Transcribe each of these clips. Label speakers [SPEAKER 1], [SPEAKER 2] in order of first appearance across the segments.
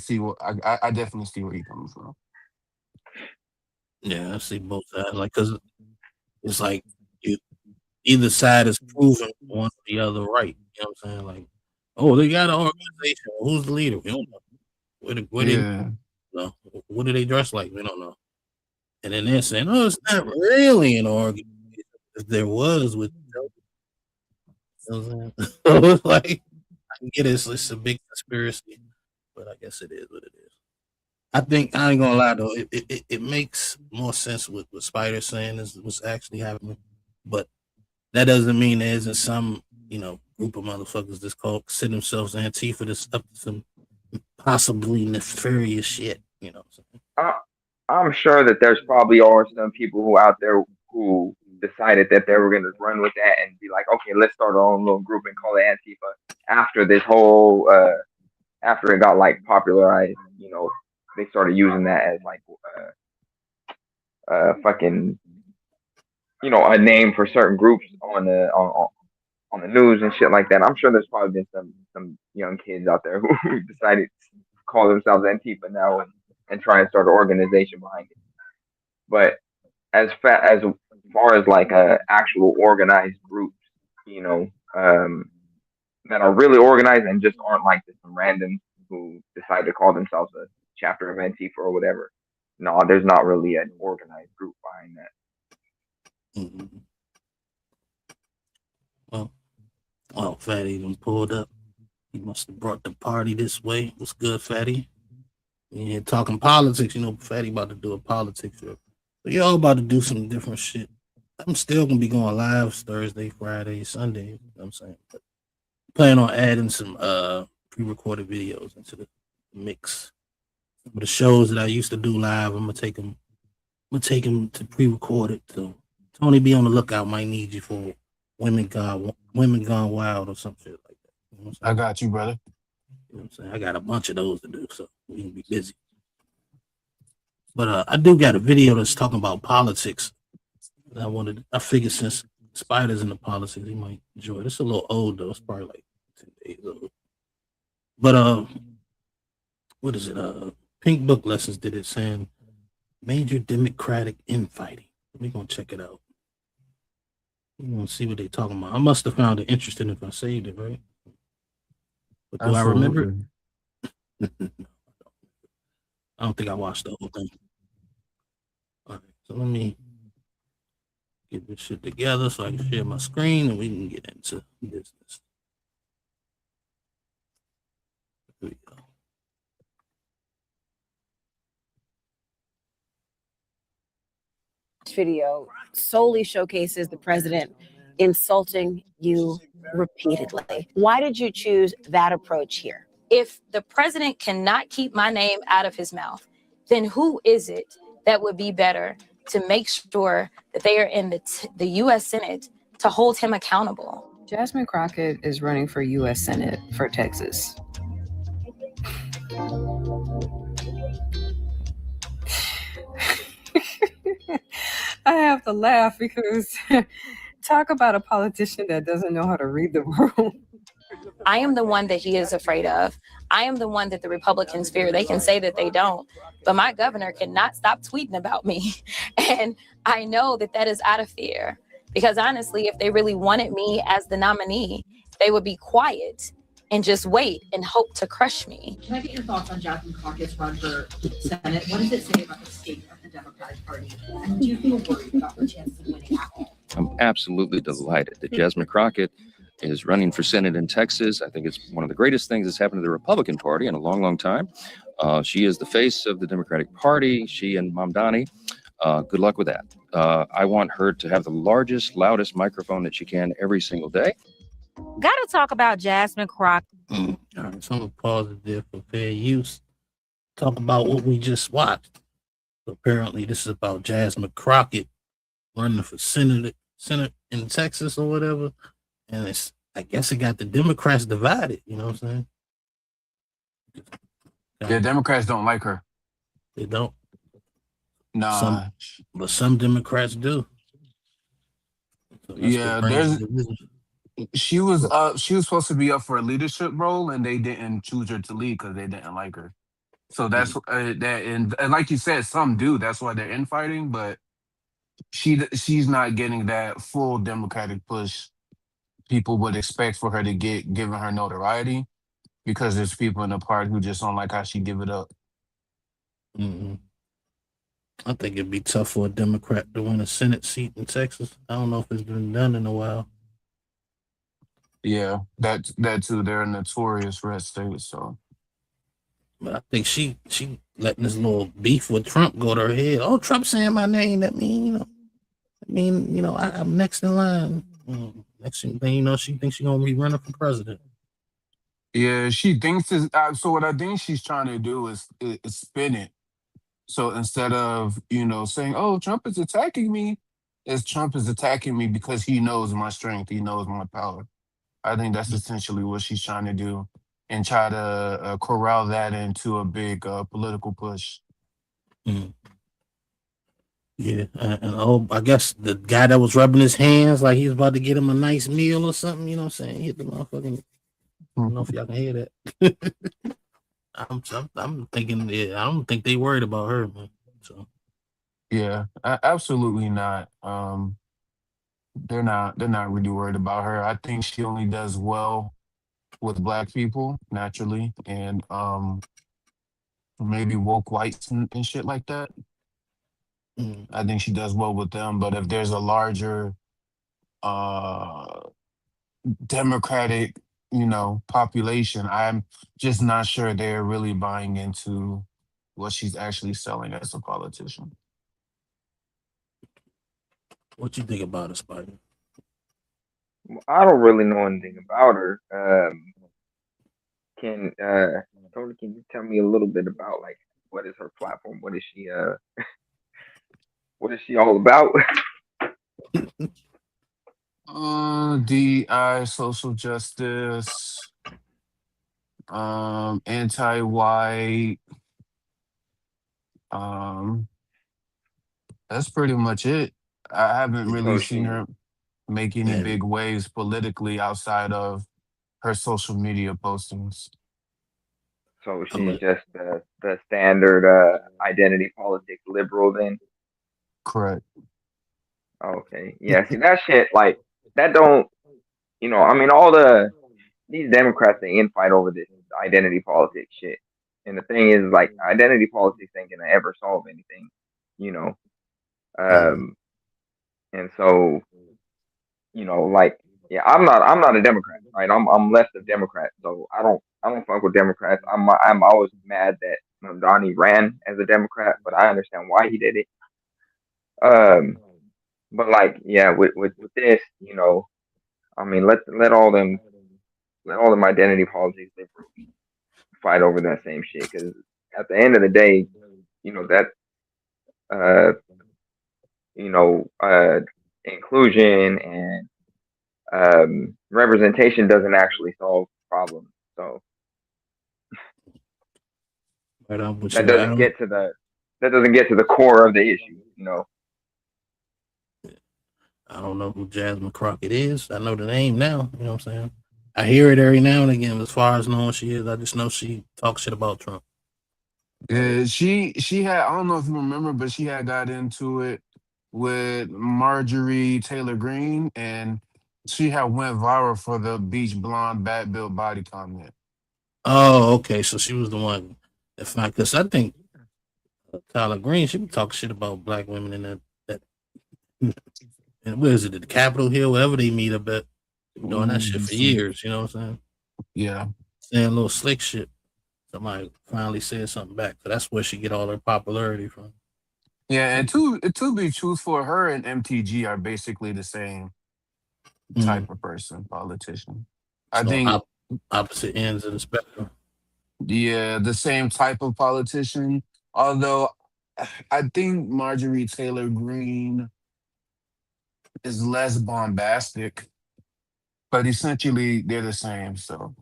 [SPEAKER 1] see what I definitely see where you're coming from.
[SPEAKER 2] Yeah, I see both sides. Like, cause it's like you either side is proving one or the other right. You know what I'm saying? Like, oh, they got an organization. Who's the leader? We don't know. Where they
[SPEAKER 1] Yeah,
[SPEAKER 2] know? What do they dress like? We don't know. And then they're saying, oh, it's not really an organization. If there was, with you know what I'm saying? So it's like I can get it, it's a big conspiracy, but I guess it is what it is. I think I ain't gonna lie though, it makes more sense with Spider saying is what's actually happening, but that doesn't mean there isn't some group of motherfuckers that's called consider themselves Antifa that's up to some possibly nefarious shit. You know what I'm
[SPEAKER 3] I, I'm sure that there's probably are some people who out there who decided that they were going to run with that and be like, okay, let's start our own little group and call it Antifa after this whole after it got like popularized. They started using that as like fucking a name for certain groups on the news and shit like that. I'm sure there's probably been some young kids out there who decided to call themselves Antifa now and try and start an organization behind it. But as far as like actual organized groups, you know, um, that are really organized and just aren't like just some randoms who decide to call themselves a chapter of Antifa or whatever. No, there's not really an organized group behind that.
[SPEAKER 2] saying? Well, Fatty done pulled up. He must have brought the party this way. What's good, Fatty? We ain't talking politics, Fatty about to do a politics show. So y'all about to do some different shit. I'm still gonna be going live Thursday, Friday, Sunday. You know what I'm saying? But plan on adding some pre-recorded videos into the mix. Some of the shows that I used to do live, I'm gonna take them. I'm gonna take them to pre-recorded. So Tony, be on the lookout. Might need you for Women Gone Wild or some shit like that. You know what I'm
[SPEAKER 1] I
[SPEAKER 2] saying?
[SPEAKER 1] got you, brother.
[SPEAKER 2] You know what I'm saying? I got a bunch of those to do, so we can be busy. But I do got a video that's talking about politics. I figured since Spider's in the politics, he might enjoy it. It's a little old though. It's probably like 10 days old. But what is it? Pink Book Lessons did it saying major Democratic infighting. We're gonna check it out. We're gonna see what they're talking about. I must have found it interesting if I saved it, right? But do I remember it?
[SPEAKER 1] Absolutely.
[SPEAKER 2] I don't think I watched the whole thing. All right, so let me get this shit together so I can share my screen and we can get into business. Here we go.
[SPEAKER 4] Video solely showcases the president insulting you repeatedly. Why did you choose that approach here?
[SPEAKER 5] If the president cannot keep my name out of his mouth, then who is it that would be better to make sure that they are in the U.S. Senate to hold him accountable?
[SPEAKER 6] Jasmine Crockett is running for U.S. Senate for Texas. I have to laugh because talk about a politician that doesn't know how to read the room.
[SPEAKER 5] I am the one that he is afraid of. I am the one that the Republicans fear. They can say that they don't, but my governor cannot stop tweeting about me. And I know that that is out of fear, because honestly, if they really wanted me as the nominee, they would be quiet and just wait and hope to crush me.
[SPEAKER 7] Can I get your thoughts on Jasmine Crockett's run for Senate? What does it say about the state of the Democratic Party? And do you feel worried about her chances of winning at all?
[SPEAKER 8] I'm absolutely delighted that Jasmine Crockett is running for Senate in Texas. I think it's one of the greatest things that's happened to the Republican Party in a long, long time. She is the face of the Democratic Party. She and Mamdani. Good luck with that. I want her to have the largest, loudest microphone that she can every single day.
[SPEAKER 9] Gotta talk about Jasmine Crockett.
[SPEAKER 2] All right, so I'm gonna pause it there for fair use. Talk about what we just watched. Apparently, this is about Jasmine Crockett running for Senate in Texas or whatever. And I guess it got the Democrats divided, you know what I'm saying?
[SPEAKER 1] Yeah, Democrats don't like her.
[SPEAKER 2] They don't.
[SPEAKER 1] Nah.
[SPEAKER 2] But some Democrats do. So
[SPEAKER 1] yeah, she was supposed to be up for a leadership role, and they didn't choose her to lead because they didn't like her. So that's that, and like you said, some do. That's why they're infighting, but she's not getting that full Democratic push people would expect for her to get, given her notoriety, because there's people in the party who just don't like how she give it up.
[SPEAKER 2] Mm-hmm. I think it'd be tough for a Democrat to win a Senate seat in Texas. I don't know if it's been done in a while.
[SPEAKER 1] Yeah, that too. They're a notorious red state, so.
[SPEAKER 2] But I think she letting this little beef with Trump go to her head. Oh, Trump saying my name. That mean, I'm next in line. Next thing you know, she thinks she's gonna be running for president.
[SPEAKER 1] Yeah, she thinks is so. What I think she's trying to do is spin it. So instead of saying, "Oh, Trump is attacking me," is Trump is attacking me because he knows my strength, he knows my power. I think that's essentially what she's trying to do, and try to corral that into a big political push.
[SPEAKER 2] Mm. Yeah, and I guess the guy that was rubbing his hands like he was about to get him a nice meal or something. You know what I'm saying? Hit the motherfucking. I don't know if y'all can hear that. I'm thinking. Yeah, I don't think they worried about her, man. So.
[SPEAKER 1] Yeah, absolutely not. They're not really worried about her. I think she only does well with black people naturally, and maybe woke whites and shit like that. I think she does well with them, but if there's a larger democratic population, I'm just not sure they're really buying into what she's actually selling as a politician.
[SPEAKER 2] What you think about her, Spider?
[SPEAKER 3] I don't really know anything about her. Tony, can you tell me a little bit about like what is her platform? What is she all about?
[SPEAKER 1] DI, social justice, anti-white, that's pretty much it. I haven't really
[SPEAKER 3] So
[SPEAKER 1] seen
[SPEAKER 3] she
[SPEAKER 1] her make any big waves politically outside of her social media postings.
[SPEAKER 3] so she's just the standard identity politics liberal then?
[SPEAKER 1] Correct.
[SPEAKER 3] Okay. Yeah, see that shit like that don't I mean these Democrats they infight over this identity politics shit. And the thing is like identity politics ain't gonna ever solve anything, you know. And so, like yeah, I'm not a Democrat, right? I'm left of Democrat, so I don't fuck with Democrats. I'm always mad that Donnie ran as a Democrat, but I understand why he did it. But like yeah, with this, I mean let all them identity politics they fight over that same shit because at the end of the day, that uh inclusion and representation doesn't actually solve problems. So
[SPEAKER 2] Right on,
[SPEAKER 3] that doesn't get to the core of the issue.
[SPEAKER 2] I don't know who Jasmine Crockett is. I know the name now. You know what I'm saying? I hear it every now and again. As far as knowing she is, I just know she talks shit about Trump.
[SPEAKER 1] Yeah, she had, I don't know if you remember, but she had got into it with Marjorie Taylor Greene, and she had went viral for the beach blonde bad built body comment.
[SPEAKER 2] Oh, okay. So she was the one that found, because I think Tyler Green, she would talk shit about black women in that and where is it, the Capitol Hill, wherever they meet up at, doing that shit for years, you know what I'm saying?
[SPEAKER 1] Yeah.
[SPEAKER 2] Saying a little slick shit. Somebody finally said something back. So that's where she get all her popularity from.
[SPEAKER 1] Yeah, and to be truthful, her and MTG are basically the same type of person, politician. I think
[SPEAKER 2] opposite ends of the spectrum.
[SPEAKER 1] Yeah, the same type of politician. Although I think Marjorie Taylor Greene is less bombastic, but essentially they're the same. So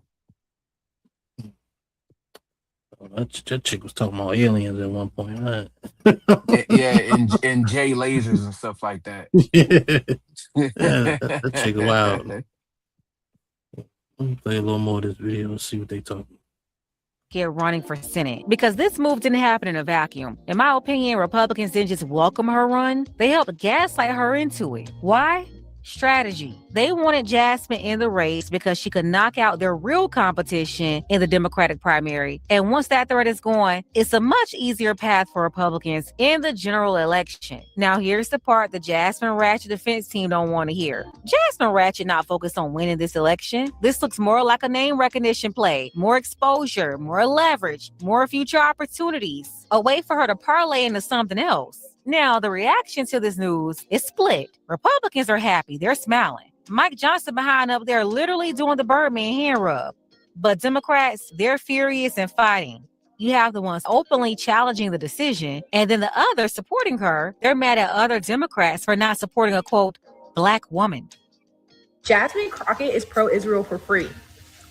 [SPEAKER 2] that chick was talking about aliens at one point, right?
[SPEAKER 1] Yeah, and Jay lasers and stuff like that.
[SPEAKER 2] Yeah, that chick wild. Let me play a little more of this video and see what they talking.
[SPEAKER 9] running for Senate, because this move didn't happen in a vacuum. In my opinion, Republicans didn't just welcome her run, they helped gaslight her into it. Why? Strategy. They wanted Jasmine in the race because she could knock out their real competition in the Democratic primary. And once that threat is gone, it's a much easier path for Republicans in the general election. Now, here's the part the Jasmine Ratchet defense team don't want to hear. Jasmine Ratchet not focused on winning this election. This looks more like a name recognition play, more exposure, more leverage, more future opportunities, a way for her to parlay into something else. Now, the reaction to this news is split. Republicans are happy. They're smiling. Mike Johnson behind up there literally doing the Birdman hand rub. But Democrats, they're furious and fighting. You have the ones openly challenging the decision, and then the others supporting her. They're mad at other Democrats for not supporting a, quote, black woman.
[SPEAKER 10] Jasmine Crockett is pro-Israel for free.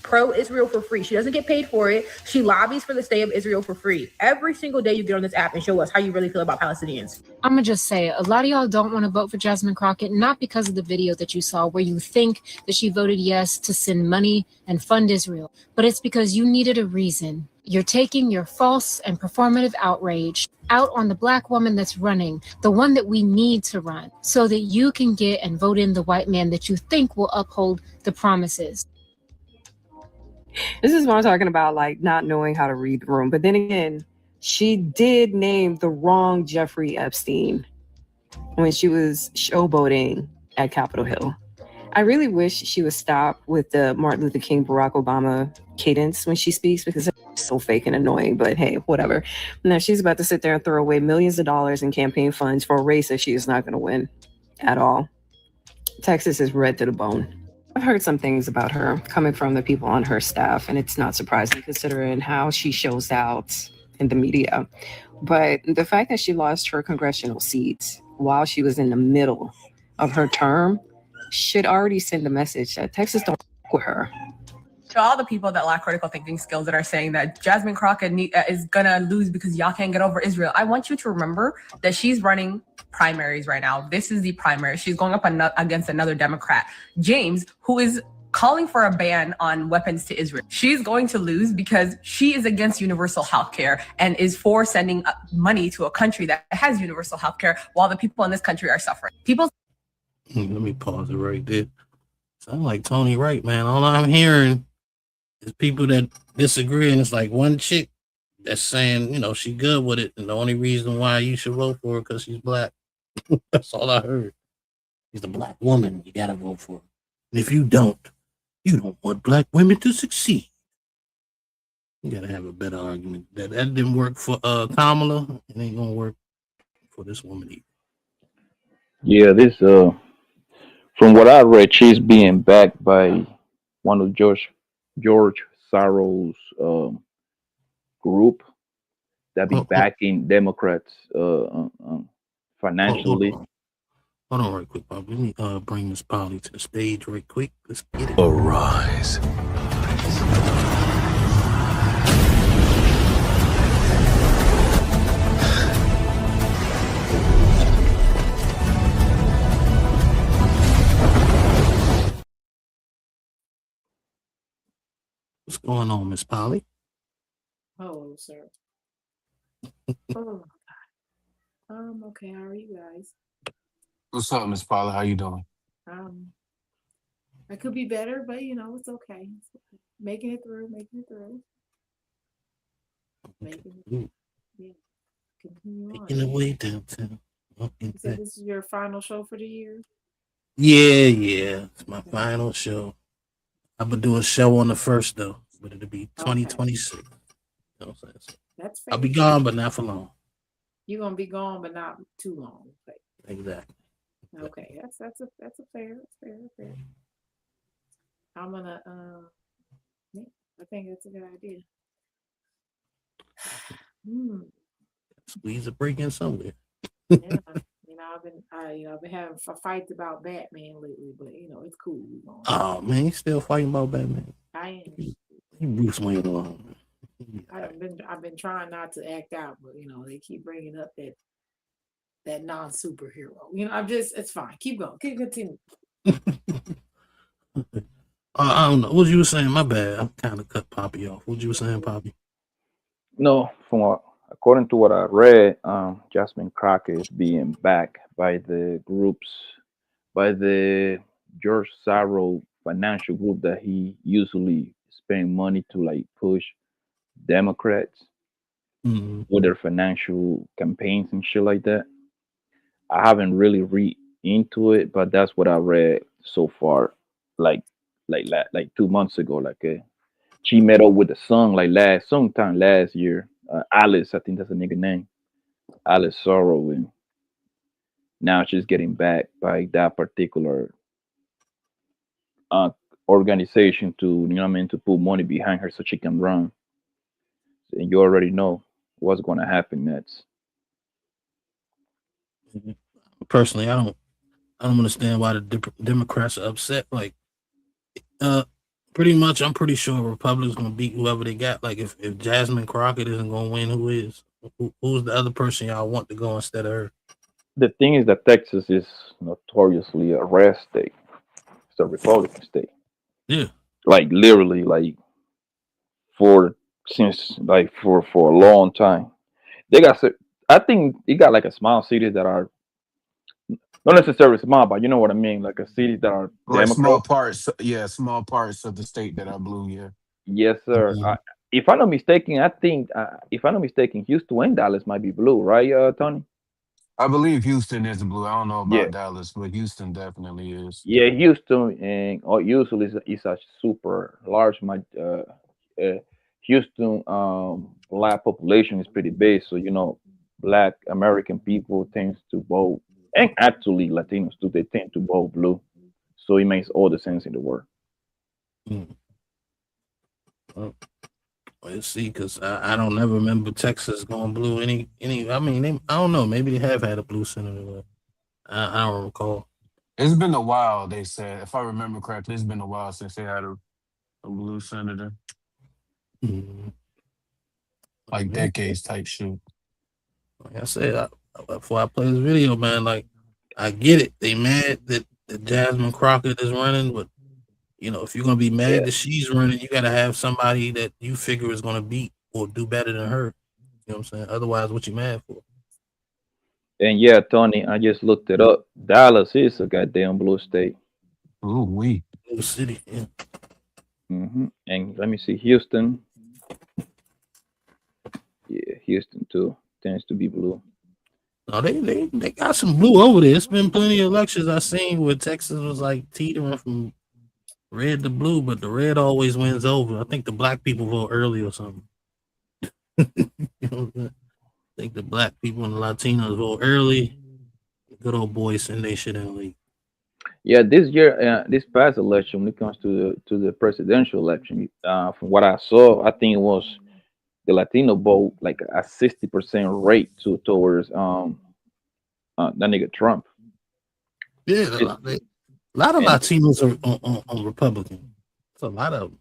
[SPEAKER 10] Pro-Israel for free. She doesn't get paid for it. She lobbies for the state of Israel for free. Every single day you get on this app and show us how you really feel about Palestinians.
[SPEAKER 11] I'm gonna just say, a lot of y'all don't want to vote for Jasmine Crockett, not because of the video that you saw where you think that she voted yes to send money and fund Israel, but it's because you needed a reason. You're taking your false and performative outrage out on the black woman that's running, the one that we need to run, so that you can get and vote in the white man that you think will uphold the promises.
[SPEAKER 6] This is what I'm talking about, like not knowing how to read the room. But then again, she did name the wrong Jeffrey Epstein when she was showboating at Capitol Hill. I really wish she would stop with the Martin Luther King, Barack Obama cadence when she speaks, because it's so fake and annoying, but hey, whatever. Now she's about to sit there and throw away millions of dollars in campaign funds for a race that she is not going to win at all. Texas is red to the bone. I've heard some things about her coming from the people on her staff, and it's not surprising considering how she shows out in the media. But the fact that she lost her congressional seats while she was in the middle of her term should already send a message that Texas don't f- with her.
[SPEAKER 10] To all the people that lack critical thinking skills that are saying that Jasmine Crockett is gonna lose because y'all can't get over Israel, I want you to remember that she's running primaries right now. This is the primary. She's going up against another Democrat, James, who is calling for a ban on weapons to Israel. She's going to lose because she is against universal health care and is for sending money to a country that has universal health care while the people in this country are suffering.
[SPEAKER 2] Let me pause it right there. Sound like Tony Wright, man. All I'm hearing is people that disagree, and it's like one chick that's saying, you know, she good with it, and the only reason why you should vote for her because she's black. That's all I heard. She's a black woman. You gotta vote for her. And if you don't want black women to succeed. You gotta have a better argument. That didn't work for Kamala. It ain't gonna work for this woman either.
[SPEAKER 12] Yeah, this from what I read, she's being backed by one of George Soros group that be backing Democrats financially.
[SPEAKER 2] Hold on right quick, Bob. Let me bring Miss Polly to the stage right quick. Let's get it.
[SPEAKER 13] Arise.
[SPEAKER 2] What's going on, Miss Polly?
[SPEAKER 14] Hello, sir. Oh my God. Okay. How are you guys?
[SPEAKER 1] What's up, Miss Paula? How you doing?
[SPEAKER 14] I could be better, but you know, it's okay. Making it through. Making it. Yeah. Continue on.
[SPEAKER 2] Making the way downtown.
[SPEAKER 14] You said this is your final show for the year?
[SPEAKER 2] Yeah. It's my final show. I'm gonna do a show on the 1st though, but it'll be 2026. You know what I'm saying? So
[SPEAKER 14] That's fair.
[SPEAKER 2] I'll be gone, but not for long.
[SPEAKER 14] You're gonna be gone, but not too long.
[SPEAKER 2] Exactly.
[SPEAKER 14] Okay, that's a fair. I'm gonna yeah, I think that's a good idea.
[SPEAKER 2] Squeeze a break in somewhere.
[SPEAKER 14] Yeah, you know, I've been having fights about Batman lately, but you know, it's cool.
[SPEAKER 2] Oh man, you still fighting about Batman?
[SPEAKER 14] I am.
[SPEAKER 2] You Bruce Wayne alone.
[SPEAKER 14] I've been trying not to act out, but you know, they keep bringing up that non-superhero. You know, it's fine. Keep going. Keep continue.
[SPEAKER 2] I don't know. What you were saying? My bad. I kind of cut Poppy off. What you were saying, Poppy?
[SPEAKER 12] No, according to what I read, Jasmine Crockett is being backed by the groups, by the George Soros financial group that he usually spend money to like push Democrats
[SPEAKER 2] Mhm.
[SPEAKER 12] with their financial campaigns and shit like that. I haven't really read into it, but that's what I read so far. Like, like 2 months ago, she met up with the son like sometime last year. Alice, I think that's a nigga name, Alice Sorrow, and now she's getting back by that particular uh, organization to, you know what I mean, to put money behind her so she can run. And you already know what's going to happen next.
[SPEAKER 2] Personally, I don't understand why the Democrats are upset. Like, pretty much, I'm pretty sure Republicans gonna beat whoever they got. Like, if Jasmine Crockett isn't gonna win, who is? Who's the other person y'all want to go instead of her?
[SPEAKER 12] The thing is that Texas is notoriously a red state. It's a Republican state.
[SPEAKER 2] Yeah.
[SPEAKER 12] Like literally, like for a long time. They got, I think it got like a small cities that are not necessarily small, but you know what I mean, like a cities that are
[SPEAKER 1] Like small
[SPEAKER 12] Democrat.
[SPEAKER 1] parts, yeah, small parts of the state that are blue. Yeah.
[SPEAKER 12] Yes, sir.
[SPEAKER 2] Mhm.
[SPEAKER 12] If I'm not mistaken, I think if I'm not mistaken, Houston and Dallas might be blue, right, Tony?
[SPEAKER 1] I believe Houston is blue. I don't know
[SPEAKER 12] Yeah,
[SPEAKER 1] about Dallas, but Houston definitely is.
[SPEAKER 12] yeah. Houston and usually is a super large. Houston black population is pretty big, so you know, black American people tends to vote, and actually Latinos too. They tend to vote blue, so it makes all the sense in the world.
[SPEAKER 2] Well, let's see, because I don't ever remember Texas going blue. Any I mean, I don't know. Maybe they have had a blue senator. But I don't recall.
[SPEAKER 1] It's been a while. They said, if I remember correctly, it's been a while since they had a blue senator,
[SPEAKER 2] Mhm.
[SPEAKER 1] like
[SPEAKER 2] Yeah.
[SPEAKER 1] decades type shit.
[SPEAKER 2] Like I said, before I play this video, man, like I get it. They mad that Jasmine Crockett is running, but you know, if you're gonna be mad
[SPEAKER 12] Yeah,
[SPEAKER 2] that she's running, you gotta have somebody that you figure is gonna beat or do better than her. You know what I'm saying? Otherwise, what you mad for?
[SPEAKER 12] and yeah, Tony, I just looked it up. Dallas is a goddamn blue state.
[SPEAKER 1] Ooh, we.
[SPEAKER 2] Blue city, yeah.
[SPEAKER 12] And let me see, Houston. Yeah, Houston too tends to be blue.
[SPEAKER 2] No, they got some blue over there. It's been plenty of elections I seen where Texas was like teetering from red to blue, but the red always wins over. I think the black people vote early or something. You know what I'm saying? I think the black people and the Latinos vote early. The good old boys send they shit in the league.
[SPEAKER 12] Yeah, this year, this past election, when it comes to the presidential election, from what I saw, I think it was the Latino vote like a 60% rate towards that nigga Trump.
[SPEAKER 2] Yeah, a lot of
[SPEAKER 12] And
[SPEAKER 2] Latinos are on Republican. It's a lot of them.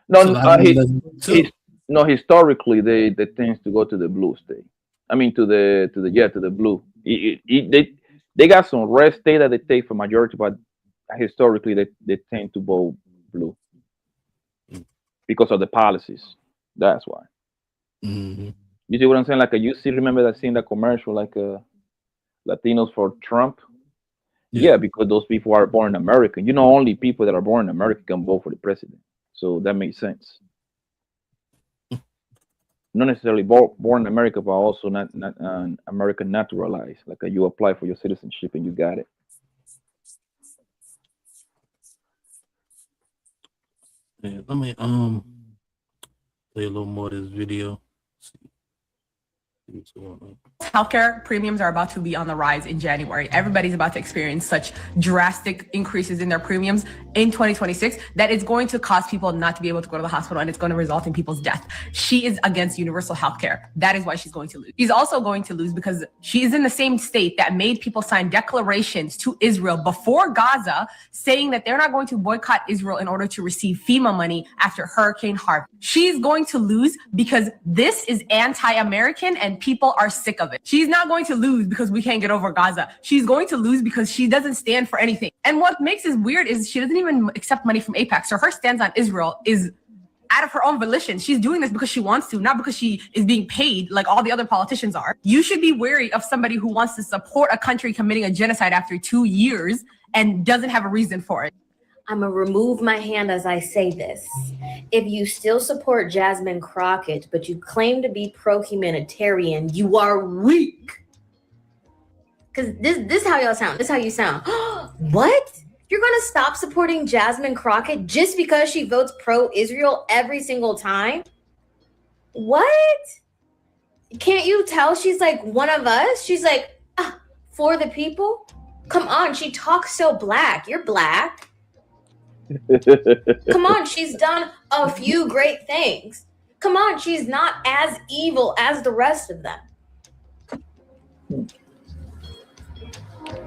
[SPEAKER 12] no,
[SPEAKER 2] It's a lot of them too.
[SPEAKER 12] no, historically they tends to go to the blue state. I mean to the blue. They got some red state that they take for majority, but historically they tend to vote blue because of the policies. That's why.
[SPEAKER 2] Mm-hmm.
[SPEAKER 12] You see what I'm saying? Like you still remember that seeing that commercial, like Latinos for Trump. Yeah, because those people are born in America. You know, only people that are born in America can vote for the president. So that makes sense. Not necessarily born in America, but also not American naturalized. Like you apply for your citizenship and you got it.
[SPEAKER 2] Yeah, let me play a little more of this video. See what's going on.
[SPEAKER 10] Healthcare premiums are about to be on the rise in January. Everybody's about to experience such drastic increases in their premiums in 2026 that it's going to cause people not to be able to go to the hospital, and it's going to result in people's death. She is against universal healthcare. That is why she's going to lose. She's also going to lose because she is in the same state that made people sign declarations to Israel before Gaza saying that they're not going to boycott Israel in order to receive FEMA money after Hurricane Harvey. She's going to lose because this is anti-American and people are sick of it. She's not going to lose because we can't get over Gaza. She's going to lose because she doesn't stand for anything. And what makes this weird is she doesn't even accept money from AIPAC. So her stance on Israel is out of her own volition. She's doing this because she wants to, not because she is being paid like all the other politicians are. You should be wary of somebody who wants to support a country committing a genocide after 2 years and doesn't have a reason for it.
[SPEAKER 13] I'm gonna remove my hand as I say this. If you still support Jasmine Crockett, but you claim to be pro-humanitarian, you are weak. Because this is how y'all sound. This is how you sound. What? You're going to stop supporting Jasmine Crockett just because she votes pro-Israel every single time? What? Can't you tell she's like one of us? She's like, for the people? Come on, she talks so black. You're black. Come on, she's done a few great things. Come on, she's not as evil as the rest of them.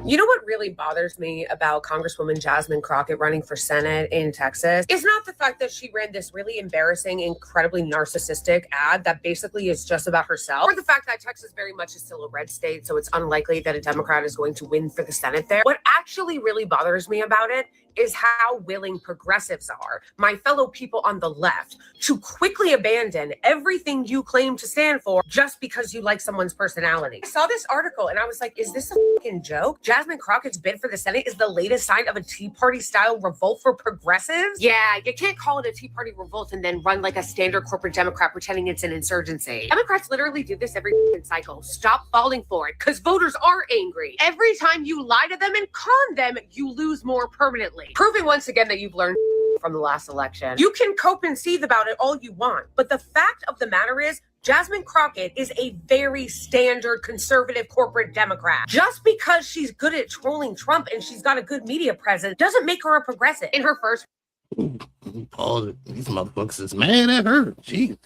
[SPEAKER 15] You know what really bothers me about Congresswoman Jasmine Crockett running for Senate in Texas? It's not the fact that she ran this really embarrassing, incredibly narcissistic ad that basically is just about herself, or the fact that Texas very much is still a red state, so it's unlikely that a Democrat is going to win for the Senate there. What actually really bothers me about it is how willing progressives are, my fellow people on the left, to quickly abandon everything you claim to stand for just because you like someone's personality. I saw this article and I was like, is this a fucking joke? Jasmine Crockett's bid for the Senate is the latest sign of a Tea Party style revolt for progressives? Yeah, you can't call it a Tea Party revolt and then run like a standard corporate Democrat pretending it's an insurgency. Democrats literally do this every cycle. Stop falling for it, because voters are angry. Every time you lie to them and con them, you lose more permanently. Proving once again that you've learned from the last election. You can cope and seethe about it all you want, but the fact of the matter is, Jasmine Crockett is a very standard conservative corporate Democrat. Just because she's good at trolling Trump and she's got a good media presence doesn't make her a progressive. In her first...
[SPEAKER 2] Pause it. These motherfuckers is mad at her. Jeez.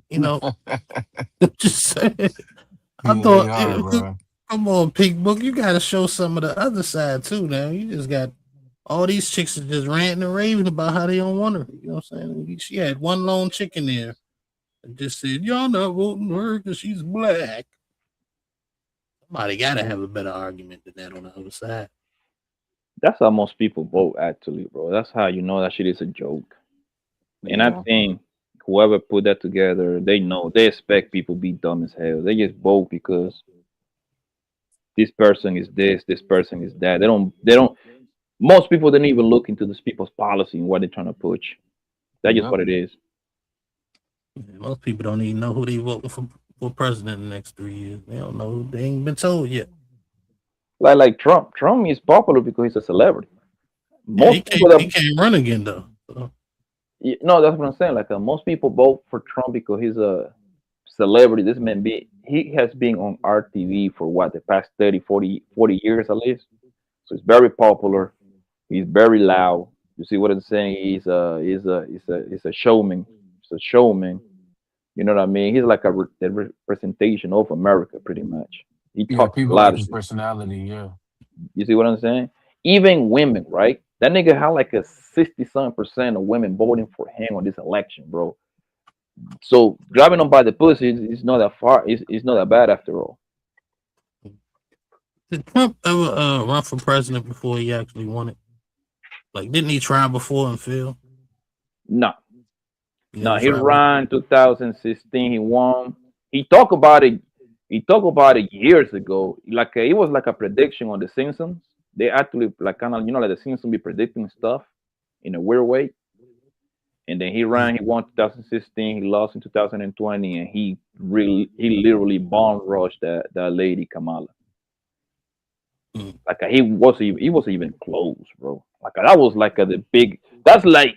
[SPEAKER 2] You know, just saying. I thought, come on, Pink Book, you got to show some of the other side too now. You just got all these chicks are just ranting and raving about how they don't want her. You know what I'm saying? She had one lone chick in there and just said, y'all not voting for her because she's black. Somebody got to have a better argument than that on the other side.
[SPEAKER 12] That's how most people vote, actually, bro. That's how you know that shit is a joke. And I think whoever put that together, they know, they expect people to be dumb as hell. They just vote because this person is this person is that. They don't, most people didn't even look into these people's policy and what they're trying to push. That's just what it is.
[SPEAKER 2] Most people don't even know who they voting for president in the next 3 years. They don't know. They ain't been told yet.
[SPEAKER 12] Like Trump. Trump is popular because he's a celebrity.
[SPEAKER 2] Yeah, he can't run again though. So.
[SPEAKER 12] Yeah, no, that's what I'm saying. Like most people vote for Trump because he's a celebrity. This man he has been on RTV for what, the past 30, 40 years at least. So he's very popular. He's very loud. You see what I'm saying? He's a showman. He's a showman. You know what I mean? He's like a representation of America, pretty much. He talks a lot of
[SPEAKER 1] his personality. Yeah.
[SPEAKER 12] You see what I'm saying? Even women, right? That nigga had like a 60-something% of women voting for him on this election, bro. So grabbing them by the pussy is not that far. It's not that bad after all.
[SPEAKER 2] Did Trump ever run for president before he actually won it? Like, didn't he try before and fail?
[SPEAKER 12] No. No, he ran 2016. He won. He talked about it. He talked about it years ago. Like it was like a prediction on The Simpsons. They actually like kind of, you know, like The Simpsons be predicting stuff in a weird way. And then he ran. He won 2016. He lost in 2020, and he literally bomb rushed that lady Kamala. Like he wasn't even close, bro. Like that was like the big. That's like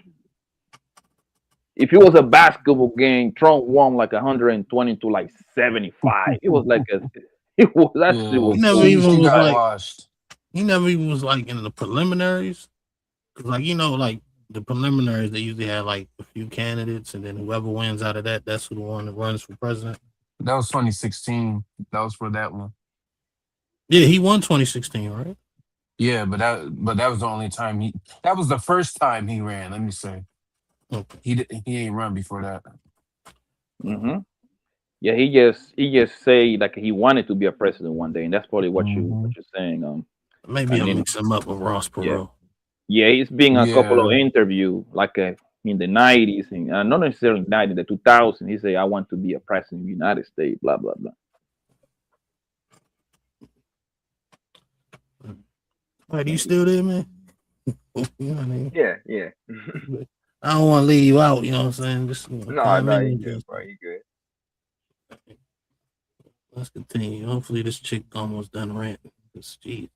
[SPEAKER 12] if it was a basketball game, Trump won like 120 to like 75. It was like it was actually was.
[SPEAKER 2] He never even was like in the preliminaries, because like you know like the preliminaries they usually have like a few candidates, and then whoever wins out of that, that's who the one that runs for president.
[SPEAKER 1] That was 2016. That was for that one.
[SPEAKER 2] Yeah, he won 2016, right?
[SPEAKER 1] Yeah, but that was the only time that was the first time he ran. Let me say, he ain't run before that.
[SPEAKER 12] Mm-hmm. Yeah, he just say like he wanted to be a president one day, and that's probably what you're saying.
[SPEAKER 2] Maybe I'll mix him up with Ross Perot.
[SPEAKER 12] Yeah, he's been a couple of interviews. Like in the 90s, and not necessarily 90s, the 2000s. He said, "I want to be a president of the United States." Blah blah blah.
[SPEAKER 2] Wait, you still there, man? You know what I mean?
[SPEAKER 3] Yeah, yeah.
[SPEAKER 2] I don't want to leave you out. You know what I'm saying? Just
[SPEAKER 3] No,
[SPEAKER 2] chime
[SPEAKER 3] no,
[SPEAKER 2] in
[SPEAKER 3] you
[SPEAKER 2] and
[SPEAKER 3] good,
[SPEAKER 2] just-
[SPEAKER 3] bro. You good.
[SPEAKER 2] Let's continue. Hopefully, this chick almost done ranting. Jeez.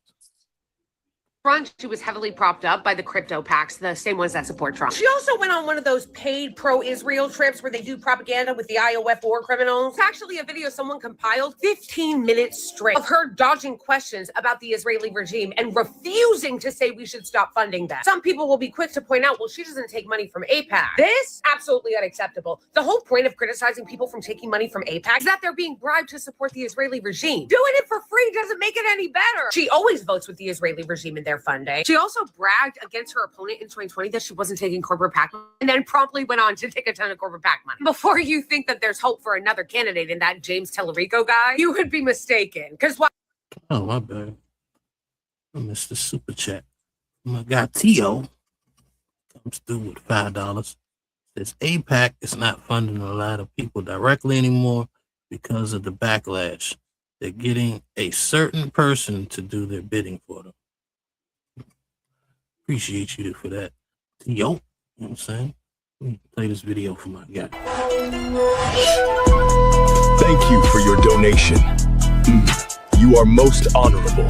[SPEAKER 15] Front, she was heavily propped up by the crypto PACs, the same ones that support Trump. She also went on one of those paid pro-Israel trips where they do propaganda with the IOF war criminals. It's actually a video someone compiled 15 minutes straight of her dodging questions about the Israeli regime and refusing to say we should stop funding them. Some people will be quick to point out, well, she doesn't take money from AIPAC. This, absolutely unacceptable. The whole point of criticizing people from taking money from AIPAC is that they're being bribed to support the Israeli regime. Doing it for free doesn't make it any better. She always votes with the Israeli regime in their funding. She also bragged against her opponent in 2020 that she wasn't taking corporate PAC money, and then promptly went on to take a ton of corporate PAC money. Before you think that there's hope for another candidate in that James Tellerico guy, you would be mistaken. Because why?
[SPEAKER 2] Oh, my bad. I missed the super chat. My guy Tio comes through with $5. Says AIPAC is not funding a lot of people directly anymore because of the backlash. They're getting a certain person to do their bidding for them. Appreciate you for that. Tio, you know what I'm saying? Let me play this video for my guy.
[SPEAKER 16] Thank you for your donation. You are most honorable.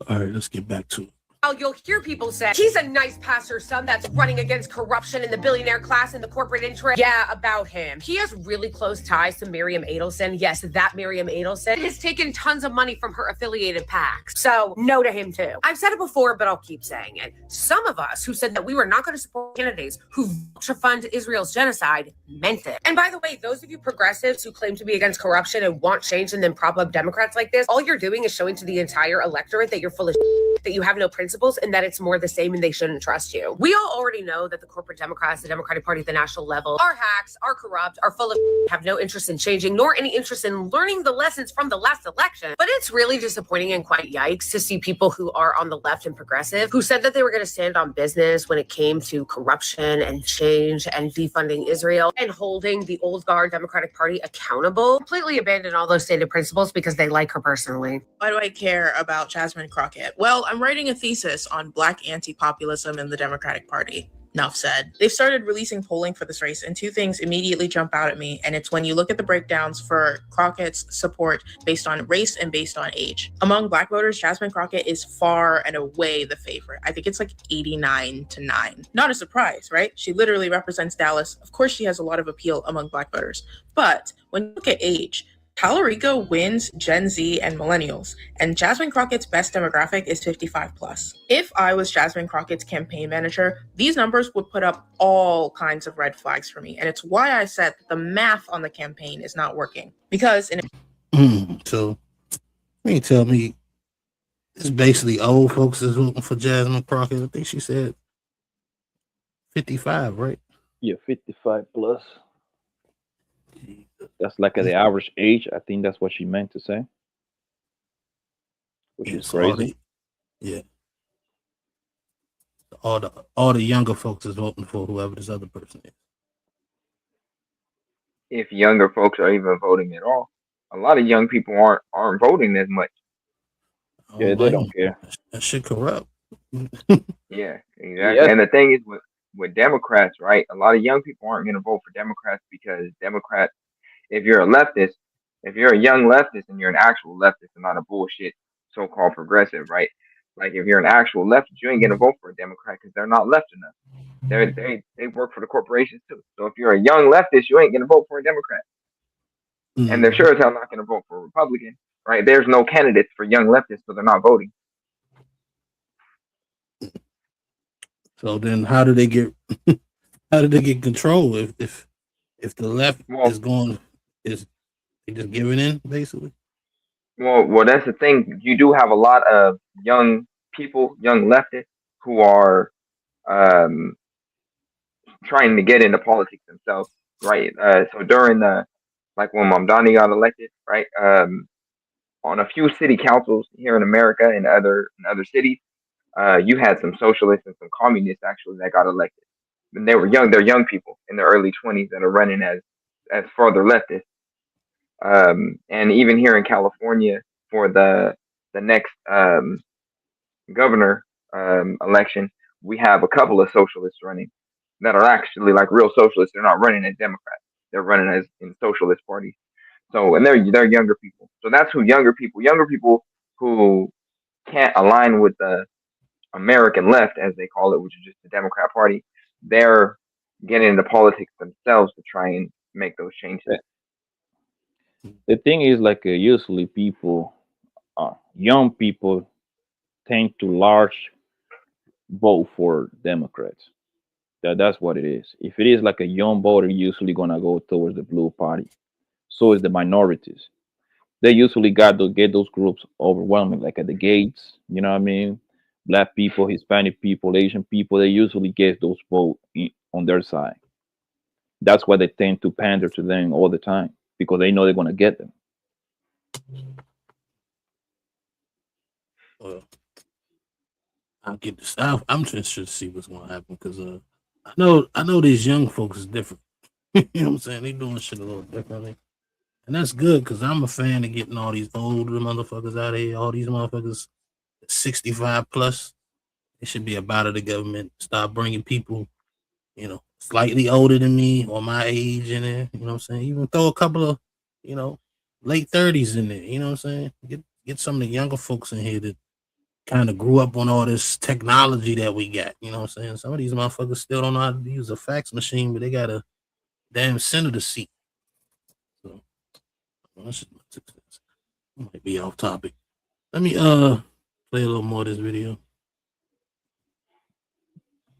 [SPEAKER 2] All right, let's get back to it.
[SPEAKER 15] You'll hear people say, he's a nice pastor's son that's running against corruption in the billionaire class and the corporate interest. Yeah, about him. He has really close ties to Miriam Adelson. Yes, that Miriam Adelson has taken tons of money from her affiliated PACs. So, no to him too. I've said it before, but I'll keep saying it. Some of us who said that we were not going to support candidates who vote to fund Israel's genocide meant it. And by the way, those of you progressives who claim to be against corruption and want change and then prop up Democrats like this, all you're doing is showing to the entire electorate that you're full of that you have no principles and that it's more the same and they shouldn't trust you. We all already know that the corporate Democrats, the Democratic Party at the national level, are hacks, are corrupt, are full of have no interest in changing, nor any interest in learning the lessons from the last election. But it's really disappointing and quite yikes to see people who are on the left and progressive who said that they were going to stand on business when it came to corruption and change and defunding Israel and holding the old guard Democratic Party accountable, completely abandon all those stated principles because they like her personally.
[SPEAKER 17] Why do I care about Jasmine Crockett? Well, I'm writing a thesis on Black anti-populism in the Democratic Party. Enough said. They've started releasing polling for this race, and two things immediately jump out at me, and it's when you look at the breakdowns for Crockett's support based on race and based on age. Among Black voters, Jasmine Crockett is far and away the favorite. I think it's like 89-9. Not a surprise, right? She literally represents Dallas. Of course, she has a lot of appeal among Black voters. But when you look at age, Tallarico wins Gen Z and millennials, and Jasmine Crockett's best demographic is 55 plus. If I was Jasmine Crockett's campaign manager, these numbers would put up all kinds of red flags for me, and it's why I said the math on the campaign is not working. Because
[SPEAKER 2] So, you tell me, it's basically old folks that's looking for Jasmine Crockett. I think she said 55, right?
[SPEAKER 12] Yeah, 55 plus. That's like the average age. I think that's what she meant to say. Which is crazy.
[SPEAKER 2] All the younger folks is voting for whoever this other person is.
[SPEAKER 3] If younger folks are even voting at all, a lot of young people aren't voting as much.
[SPEAKER 12] Yeah, they don't care.
[SPEAKER 2] That shit corrupt.
[SPEAKER 3] Yeah, exactly. And the thing is with Democrats, right? A lot of young people aren't going to vote for Democrats because Democrats, if you're a leftist, if you're a young leftist and you're an actual leftist and not a bullshit so-called progressive, right? Like if you're an actual leftist, you ain't going to vote for a Democrat because they're not left enough. They work for the corporations too. So if you're a young leftist, you ain't going to vote for a Democrat. And they're sure as hell not going to vote for a Republican, right? There's no candidates for young leftists, so they're not voting.
[SPEAKER 2] So then, how do they get control if the left is going is they just giving in basically?
[SPEAKER 3] Well, that's the thing. You do have a lot of young people, young leftists, who are trying to get into politics themselves, right? So during when Mamdani got elected, right? on a few city councils here in America and other cities, you had some socialists and some communists actually that got elected. And they were young. They're young people in their early 20s that are running as further leftists. And even here in California for the next governor election, we have a couple of socialists running that are actually like real socialists. They're not running as Democrats. They're running as in socialist parties. So, and they're younger people. So that's who younger people who can't align with the American left, as they call it, which is just the Democrat Party. They're getting into politics themselves to try and make those changes.
[SPEAKER 12] The thing is, like, usually people, young people tend to large vote for Democrats. That's what it is. If it is like a young voter, usually gonna go towards the blue party. So is the minorities. They usually got to get those groups overwhelming, like at the gates, you know what I mean? Black people, Hispanic people, Asian people, they usually get those votes on their side. That's why they tend to pander to them all the time, because they know they're going to get them.
[SPEAKER 2] Well, I'll get this. I'm just interested to see what's going to happen, because I know these young folks is different. You know what I'm saying? They doing shit a little differently. And that's good, because I'm a fan of getting all these older motherfuckers out of here. All these motherfuckers 65 plus. It should be about it. The government start bringing people, you know, slightly older than me or my age in there. You know what I'm saying? Even throw a couple of, you know, late 30s in there. You know what I'm saying? Get some of the younger folks in here that kind of grew up on all this technology that we got. You know what I'm saying? Some of these motherfuckers still don't know how to use a fax machine, but they got a damn senator seat. So that might be off topic. Let me play a little more of this video.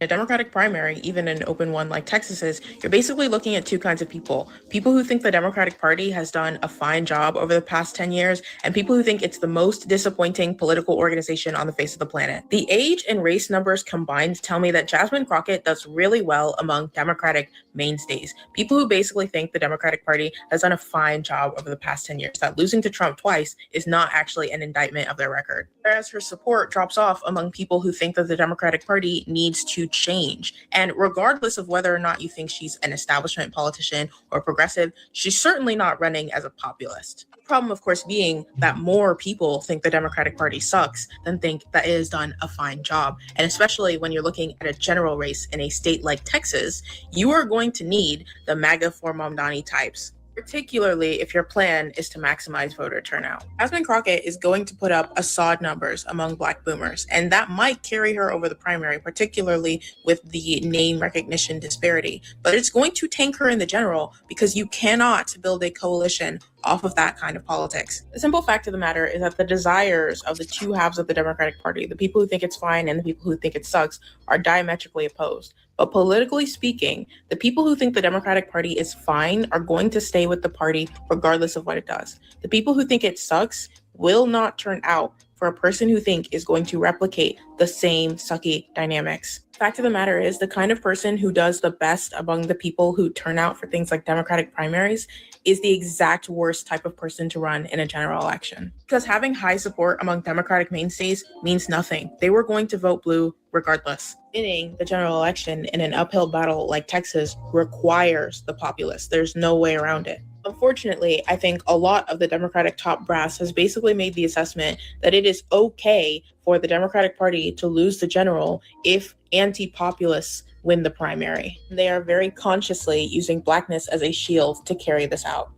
[SPEAKER 17] A Democratic primary, even an open one like Texas's, you're basically looking at two kinds of people. People who think the Democratic Party has done a fine job over the past 10 years, and people who think it's the most disappointing political organization on the face of the planet. The age and race numbers combined tell me that Jasmine Crockett does really well among Democratic mainstays. People who basically think the Democratic Party has done a fine job over the past 10 years, that losing to Trump twice is not actually an indictment of their record. Whereas her support drops off among people who think that the Democratic Party needs to change. And regardless of whether or not you think she's an establishment politician or progressive, she's certainly not running as a populist. The problem, of course, being that more people think the Democratic Party sucks than think that it has done a fine job. And especially when you're looking at a general race in a state like Texas, you are going to need the MAGA for Mamdani types, particularly if your plan is to maximize voter turnout. Jasmine Crockett is going to put up Assad numbers among Black boomers, and that might carry her over the primary, particularly with the name recognition disparity. But it's going to tank her in the general, because you cannot build a coalition off of that kind of politics. The simple fact of the matter is that the desires of the two halves of the Democratic Party, the people who think it's fine and the people who think it sucks, are diametrically opposed. But politically speaking, the people who think the Democratic Party is fine are going to stay with the party regardless of what it does. The people who think it sucks will not turn out for a person who is going to replicate the same sucky dynamics. Fact of the matter is, the kind of person who does the best among the people who turn out for things like Democratic primaries is the exact worst type of person to run in a general election. Because having high support among Democratic mainstays means nothing. They were going to vote blue regardless. Winning the general election in an uphill battle like Texas requires the populace. There's no way around it. Unfortunately, I think a lot of the Democratic top brass has basically made the assessment that it is okay for the Democratic Party to lose the general if anti-populists win the primary. They are very consciously using Blackness as a shield to carry this out.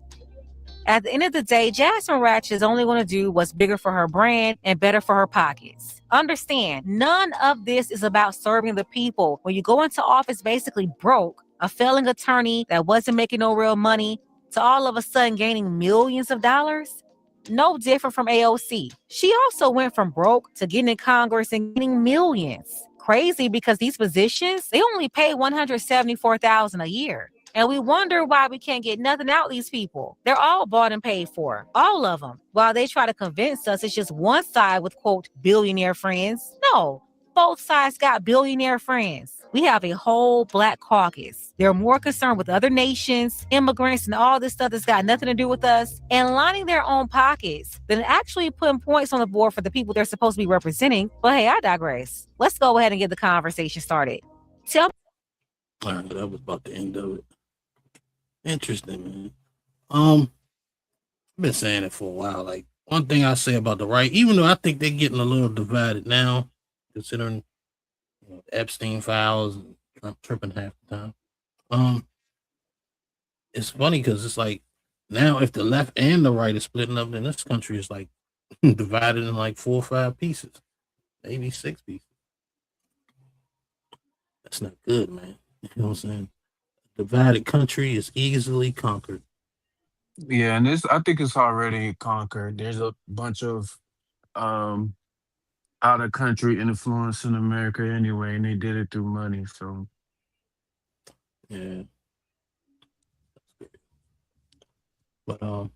[SPEAKER 9] At the end of the day, Jasmine Ratchet is only going to do what's bigger for her brand and better for her pockets. Understand, none of this is about serving the people. When you go into office basically broke, a failing attorney that wasn't making no real money, to all of a sudden gaining millions of dollars? No different from AOC. She also went from broke to getting in Congress and getting millions. Crazy, because these positions, they only pay $174,000 a year. And we wonder why we can't get nothing out of these people. They're all bought and paid for, all of them. While they try to convince us it's just one side with, quote, billionaire friends. No, both sides got billionaire friends. We have a whole Black caucus. They're more concerned with other nations, immigrants, and all this stuff that's got nothing to do with us, and lining their own pockets than actually putting points on the board for the people they're supposed to be representing. But hey, I digress. Let's go ahead and get the conversation started. Tell
[SPEAKER 2] All right, that was about the end of it. Interesting, man. I've been saying it for a while. Like, one thing I say about the right, even though I think they're getting a little divided now, considering Epstein files and Trump tripping half the time. It's funny because it's like now if the left and the right is splitting up, then this country is like divided in like 4 or 5 pieces, maybe 6 pieces. That's not good, man. You know what I'm saying? A divided country is easily conquered.
[SPEAKER 1] Yeah, and I think it's already conquered. There's a bunch of out of country influence in America anyway, and they did it through money. So
[SPEAKER 2] Yeah. But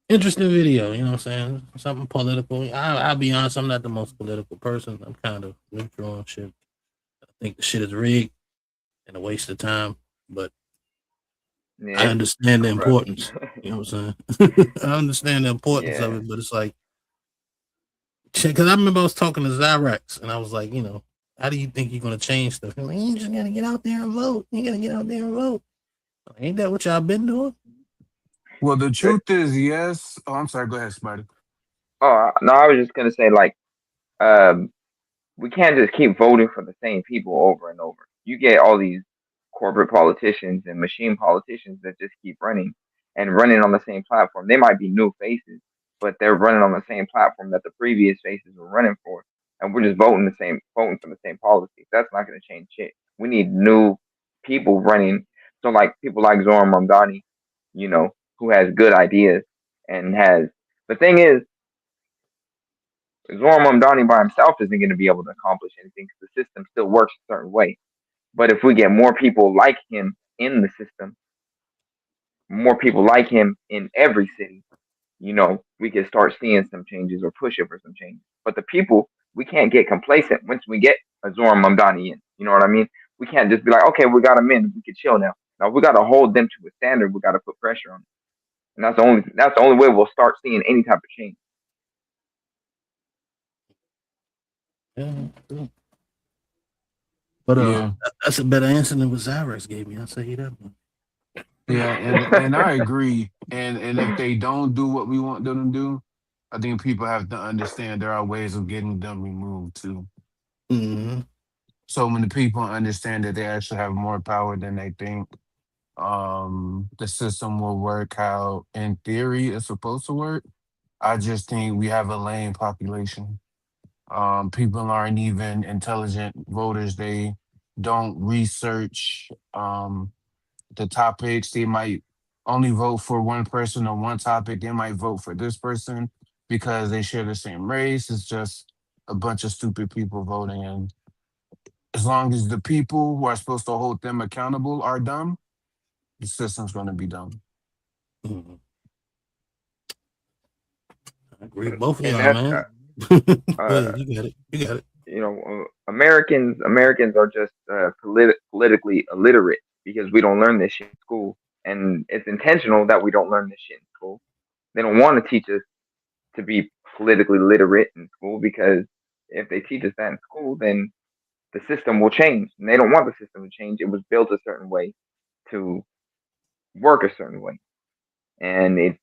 [SPEAKER 2] interesting video, you know what I'm saying? Something political. I'll be honest, I'm not the most political person. I'm kind of neutral on shit. I think the shit is rigged and a waste of time, but I understand the importance. You know what I'm saying? I understand the importance of it, but it's like, because I remember I was talking to Zyrex, and I was like, you know, how do you think you're going to change stuff? He's like, you just got to get out there and vote. You got to get out there and vote. Ain't that what y'all been doing?
[SPEAKER 1] well, the truth is, yes. Oh, I'm sorry. Go ahead, Spider.
[SPEAKER 3] Oh no, I was just gonna say like, we can't just keep voting for the same people over and over. You get all these corporate politicians and machine politicians that just keep running and running on the same platform. They might be new faces, but they're running on the same platform that the previous faces were running for, and we're just voting for the same policies. That's not going to change shit. We need new people running. So like people like Zoran Mamdani, you know, who has good ideas and has. The thing is, Zoran Mamdani by himself isn't going to be able to accomplish anything because the system still works a certain way. But if we get more people like him in the system, more people like him in every city, you know, we can start seeing some changes or push it for some changes. But the people, we can't get complacent once we get a Zoran Mamdani in. You know what I mean? We can't just be like, okay, we got him in, we can chill now. Now we got to hold them to a standard. We got to put pressure on them, and that's the only way we'll start seeing any type of change.
[SPEAKER 2] Yeah. But that's a better answer than what Zyrex gave me. I'll say you that one.
[SPEAKER 1] Yeah, and I agree. And if they don't do what we want them to do, I think people have to understand there are ways of getting them removed too.
[SPEAKER 2] Mm-hmm.
[SPEAKER 1] So when the people understand that they actually have more power than they think, the system will work how, in theory, it's supposed to work. I just think we have a lame population. People aren't even intelligent voters. They don't research the topics. They might only vote for one person on one topic. They might vote for this person because they share the same race. It's just a bunch of stupid people voting. And as long as the people who are supposed to hold them accountable are dumb, the system's going to be dumb.
[SPEAKER 2] Mm-hmm. I agree with both of
[SPEAKER 3] And
[SPEAKER 2] y'all,
[SPEAKER 3] that's,
[SPEAKER 2] man. You got it. You got it.
[SPEAKER 3] You know, Americans are just politically illiterate because we don't learn this shit in school, and it's intentional that we don't learn this shit in school. They don't want to teach us to be politically literate in school because if they teach us that in school, then the system will change, and they don't want the system to change. It was built a certain way to work a certain way, and it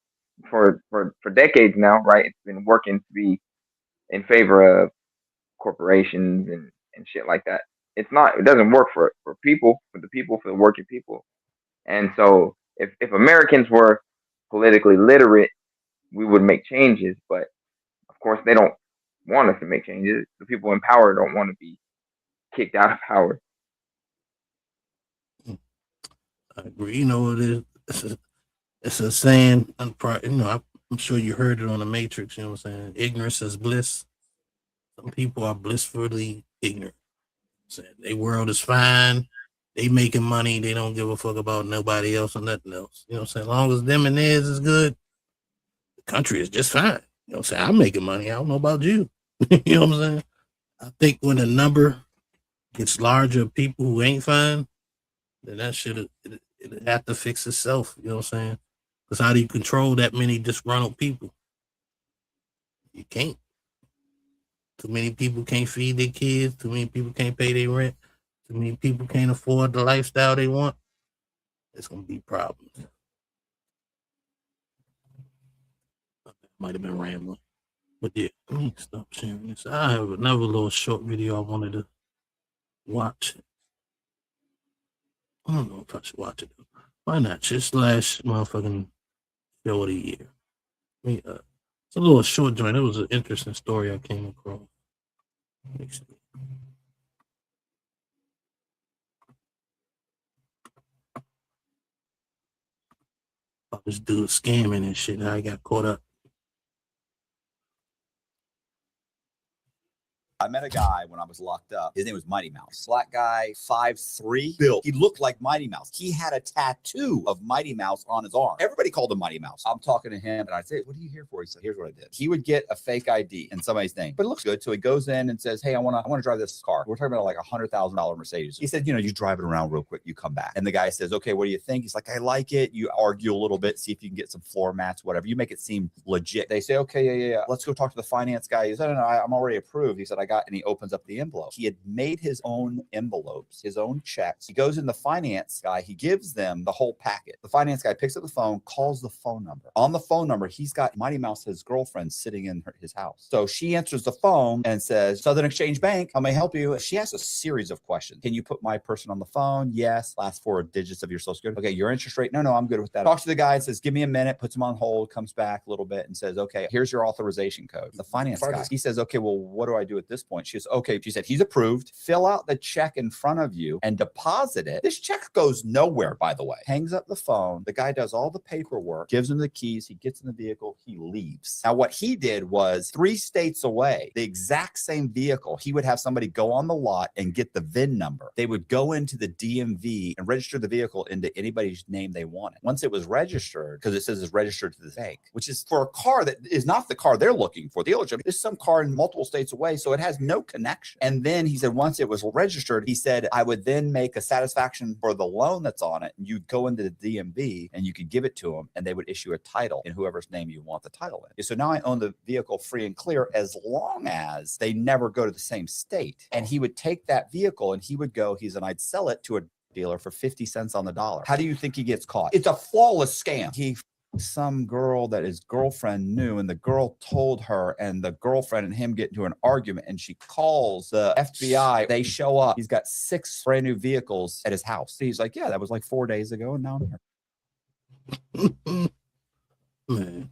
[SPEAKER 3] for decades now, right? It's been working to be in favor of corporations and shit like that. It doesn't work for people, for the people, for the working people. And so if Americans were politically literate, we would make changes, but of course they don't want us to make changes. The people in power don't want to be kicked out of power.
[SPEAKER 2] I agree. You know what it is? It's a saying, you know, I'm sure you heard it on the Matrix, you know what I'm saying? Ignorance is bliss. Some people are blissfully ignorant. Their world is fine. They making money. They don't give a fuck about nobody else or nothing else. You know what I'm saying? As long as them and theirs is good, the country is just fine. You know what I'm saying? I'm making money. I don't know about you. You know what I'm saying? I think when the number gets larger of people who ain't fine, then that shit it have to fix itself. You know what I'm saying? Because how do you control that many disgruntled people? You can't. Too many people can't feed their kids. Too many people can't pay their rent. Too many people can't afford the lifestyle they want. It's gonna be problems. Might have been rambling, but yeah, let me stop sharing this. I have another little short video I wanted to watch. I don't know if I should watch it. Why not? Just last motherfucking show of the year. It's a little short joint. It was an interesting story I came across. Let me see. About this dude scamming and shit. How I got caught up.
[SPEAKER 18] I met a guy when I was locked up. His name was Mighty Mouse. Black guy, 5'3", built. He looked like Mighty Mouse. He had a tattoo of Mighty Mouse on his arm. Everybody called him Mighty Mouse. I'm talking to him and I said, "What are you here for?" He said, "Here's what I did." He would get a fake ID and somebody's name, but it looks good. So he goes in and says, "Hey, I want to drive this car." We're talking about like $100,000 Mercedes. He said, "You drive it around real quick. You come back." And the guy says, "Okay, what do you think?" He's like, "I like it." You argue a little bit, see if you can get some floor mats, whatever. You make it seem legit. They say, "Okay, yeah. Let's go talk to the finance guy." He said, "No, I'm already approved." He said, "I got," and he opens up the envelope. He had made his own envelopes, his own checks. He goes in the finance guy. He gives them the whole packet. The finance guy picks up the phone, calls the phone number. On the phone number, he's got Mighty Mouse, his girlfriend, sitting in his house. So she answers the phone and says, "Southern Exchange Bank, how may I help you?" She asks a series of questions. "Can you put my person on the phone?" "Yes." "Last 4 digits of your social security?" "Okay." "Your interest rate?" "No, I'm good with that." Talks to the guy and says, "Give me a minute," puts him on hold, comes back a little bit and says, "Okay, here's your authorization code." The finance guy, he says, "Okay, well, what do I do at this point?" She says, "Okay." She said, "He's approved. Fill out the check in front of you and deposit it." This check goes nowhere, by the way. Hangs up the phone. The guy does all the paperwork, gives him the keys. He gets in the vehicle. He leaves. Now, what he did was 3 states away, the exact same vehicle. He would have somebody go on the lot and get the VIN number. They would go into the DMV and register the vehicle into anybody's name they wanted. Once it was registered, because it says it's registered to the bank, which is for a car that is not the car they're looking for. The dealership is some car in multiple states away, so it has no connection. And then he said, once it was registered, he said, I would then make a satisfaction for the loan that's on it. And you'd go into the DMV and you could give it to them and they would issue a title in whoever's name you want the title in. So now I own the vehicle free and clear as long as they never go to the same state. And he would take that vehicle and he would go, I'd sell it to a dealer for 50 cents on the dollar. How do you think he gets caught? It's a flawless scam. He some girl that his girlfriend knew, and the girl told her, and the girlfriend and him get into an argument, and she calls the FBI. They show up. He's got 6 brand new vehicles at his house. He's like, "Yeah, that was like 4 days ago, and now I'm here."
[SPEAKER 2] Man.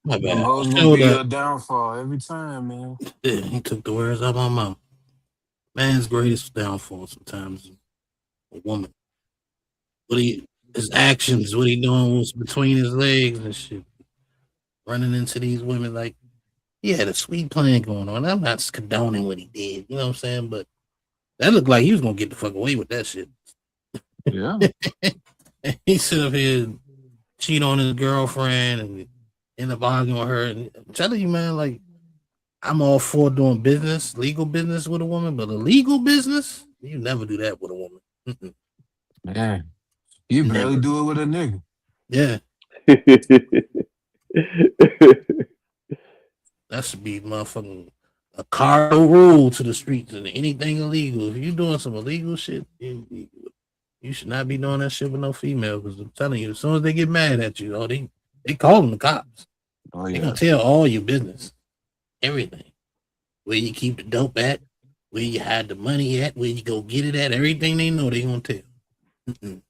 [SPEAKER 1] My bad. Hoes gonna be your downfall every time, man.
[SPEAKER 2] Yeah, he took the words out of my mouth. Man's greatest downfall sometimes is a woman. His actions, what he doing was between his legs and shit. Running into these women like he had a sweet plan going on. I'm not condoning what he did, you know what I'm saying? But that looked like he was gonna get the fuck away with that shit.
[SPEAKER 1] Yeah.
[SPEAKER 2] He sit up here and cheat on his girlfriend and end up arguing with her. And I'm telling you, man, like I'm all for doing business, legal business with a woman, but illegal business, you never do that with a woman. Mm-mm.
[SPEAKER 1] Man. You barely do it with a nigga.
[SPEAKER 2] Yeah. That should be motherfucking a cardinal rule to the streets and anything illegal. If you're doing some illegal shit, you should not be doing that shit with no female. Because I'm telling you, as soon as they get mad at you, they call them the cops.
[SPEAKER 1] Oh, yeah.
[SPEAKER 2] They're gonna tell all your business, everything. Where you keep the dope at, where you hide the money at, where you go get it at, everything they know they gonna tell. Mm-mm.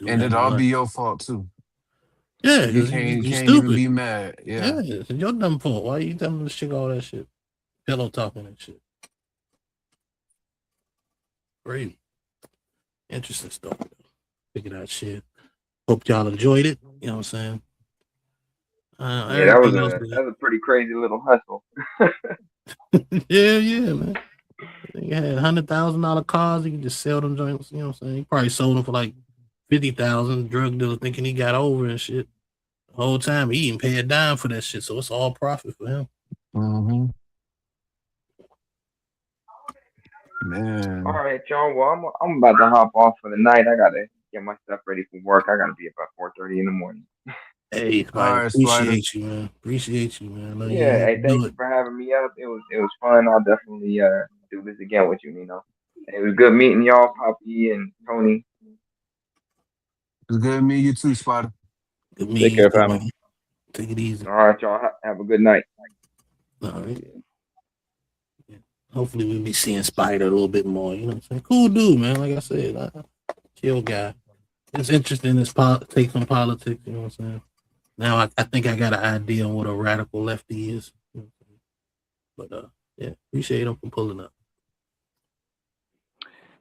[SPEAKER 1] And it'll all be your fault too.
[SPEAKER 2] Yeah,
[SPEAKER 1] you can't even be mad. Yeah,
[SPEAKER 2] it's your dumb fault. Why you telling this chick all that shit? Pillow talking and shit. Crazy. Interesting stuff. Figured out shit. Hope y'all enjoyed it. You know what I'm saying?
[SPEAKER 3] Yeah, that was a pretty crazy little hustle.
[SPEAKER 2] yeah, man. You had $100,000 cars. You can just sell them joints. You know what I'm saying? He probably sold them for like 50,000. Drug dealer thinking he got over and shit. whole time he didn't pay a dime for that shit, so it's all profit for him.
[SPEAKER 1] Mm-hmm.
[SPEAKER 3] All
[SPEAKER 1] Man,
[SPEAKER 3] right, y'all. Well, I'm about to hop off for the night. I gotta get my stuff ready for work. I gotta be up at 4:30 in the morning.
[SPEAKER 2] Hey,
[SPEAKER 1] all
[SPEAKER 2] Spider,
[SPEAKER 1] right, Spider.
[SPEAKER 2] appreciate you, man. Appreciate you, man. Know you
[SPEAKER 3] Yeah,
[SPEAKER 2] ain't have
[SPEAKER 3] hey,
[SPEAKER 2] to
[SPEAKER 3] thank
[SPEAKER 2] do
[SPEAKER 3] you
[SPEAKER 2] it.
[SPEAKER 3] for having me up. It was fun. I'll definitely do this again with you, Nino. It was good meeting y'all, Poppy and Tony.
[SPEAKER 1] It's good to meet you too, Spider.
[SPEAKER 2] Good
[SPEAKER 12] Take
[SPEAKER 2] meeting
[SPEAKER 12] care,
[SPEAKER 2] you too,
[SPEAKER 12] family.
[SPEAKER 2] man. Take it easy.
[SPEAKER 3] All right, y'all. Have a good night.
[SPEAKER 2] All right. Hopefully we'll be seeing Spider a little bit more. You know what I'm saying? Cool dude, man. Like I said, chill guy. It's interesting his take on politics. You know what I'm saying? Now I think I got an idea on what a radical lefty is. But yeah, appreciate him for pulling up.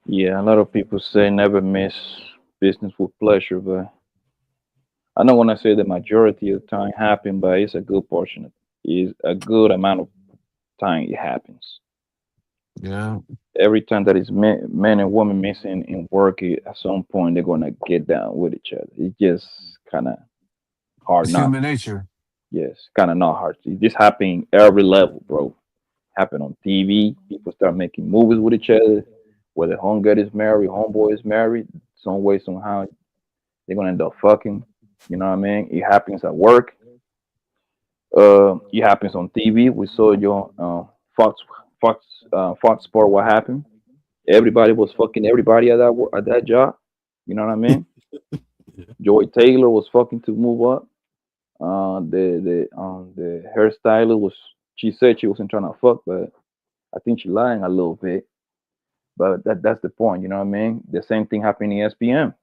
[SPEAKER 12] Yeah, a lot of people say never miss business with pleasure, but I know when I say the majority of the time happen, but it's a good portion. Is a good amount of time it happens.
[SPEAKER 1] Yeah.
[SPEAKER 12] Every time that is men and women missing in work, at some point they're gonna get down with each other. It's just kind of hard
[SPEAKER 1] It's
[SPEAKER 12] not.
[SPEAKER 1] human nature.
[SPEAKER 12] Yes, kind of not hard. This happening every level, bro. Happen on TV. People start making movies with each other. Whether homegirl is married, homeboy is married, some way somehow they're gonna end up fucking. You know what I mean? It happens at work. It happens on TV. We saw your Fox Sport. What happened? Everybody was fucking everybody at that job. You know what I mean? Joy Taylor was fucking to move up. The hairstylist was. She said she wasn't trying to fuck, but I think she lying a little bit. But that's the point. You know what I mean? The same thing happened in ESPN.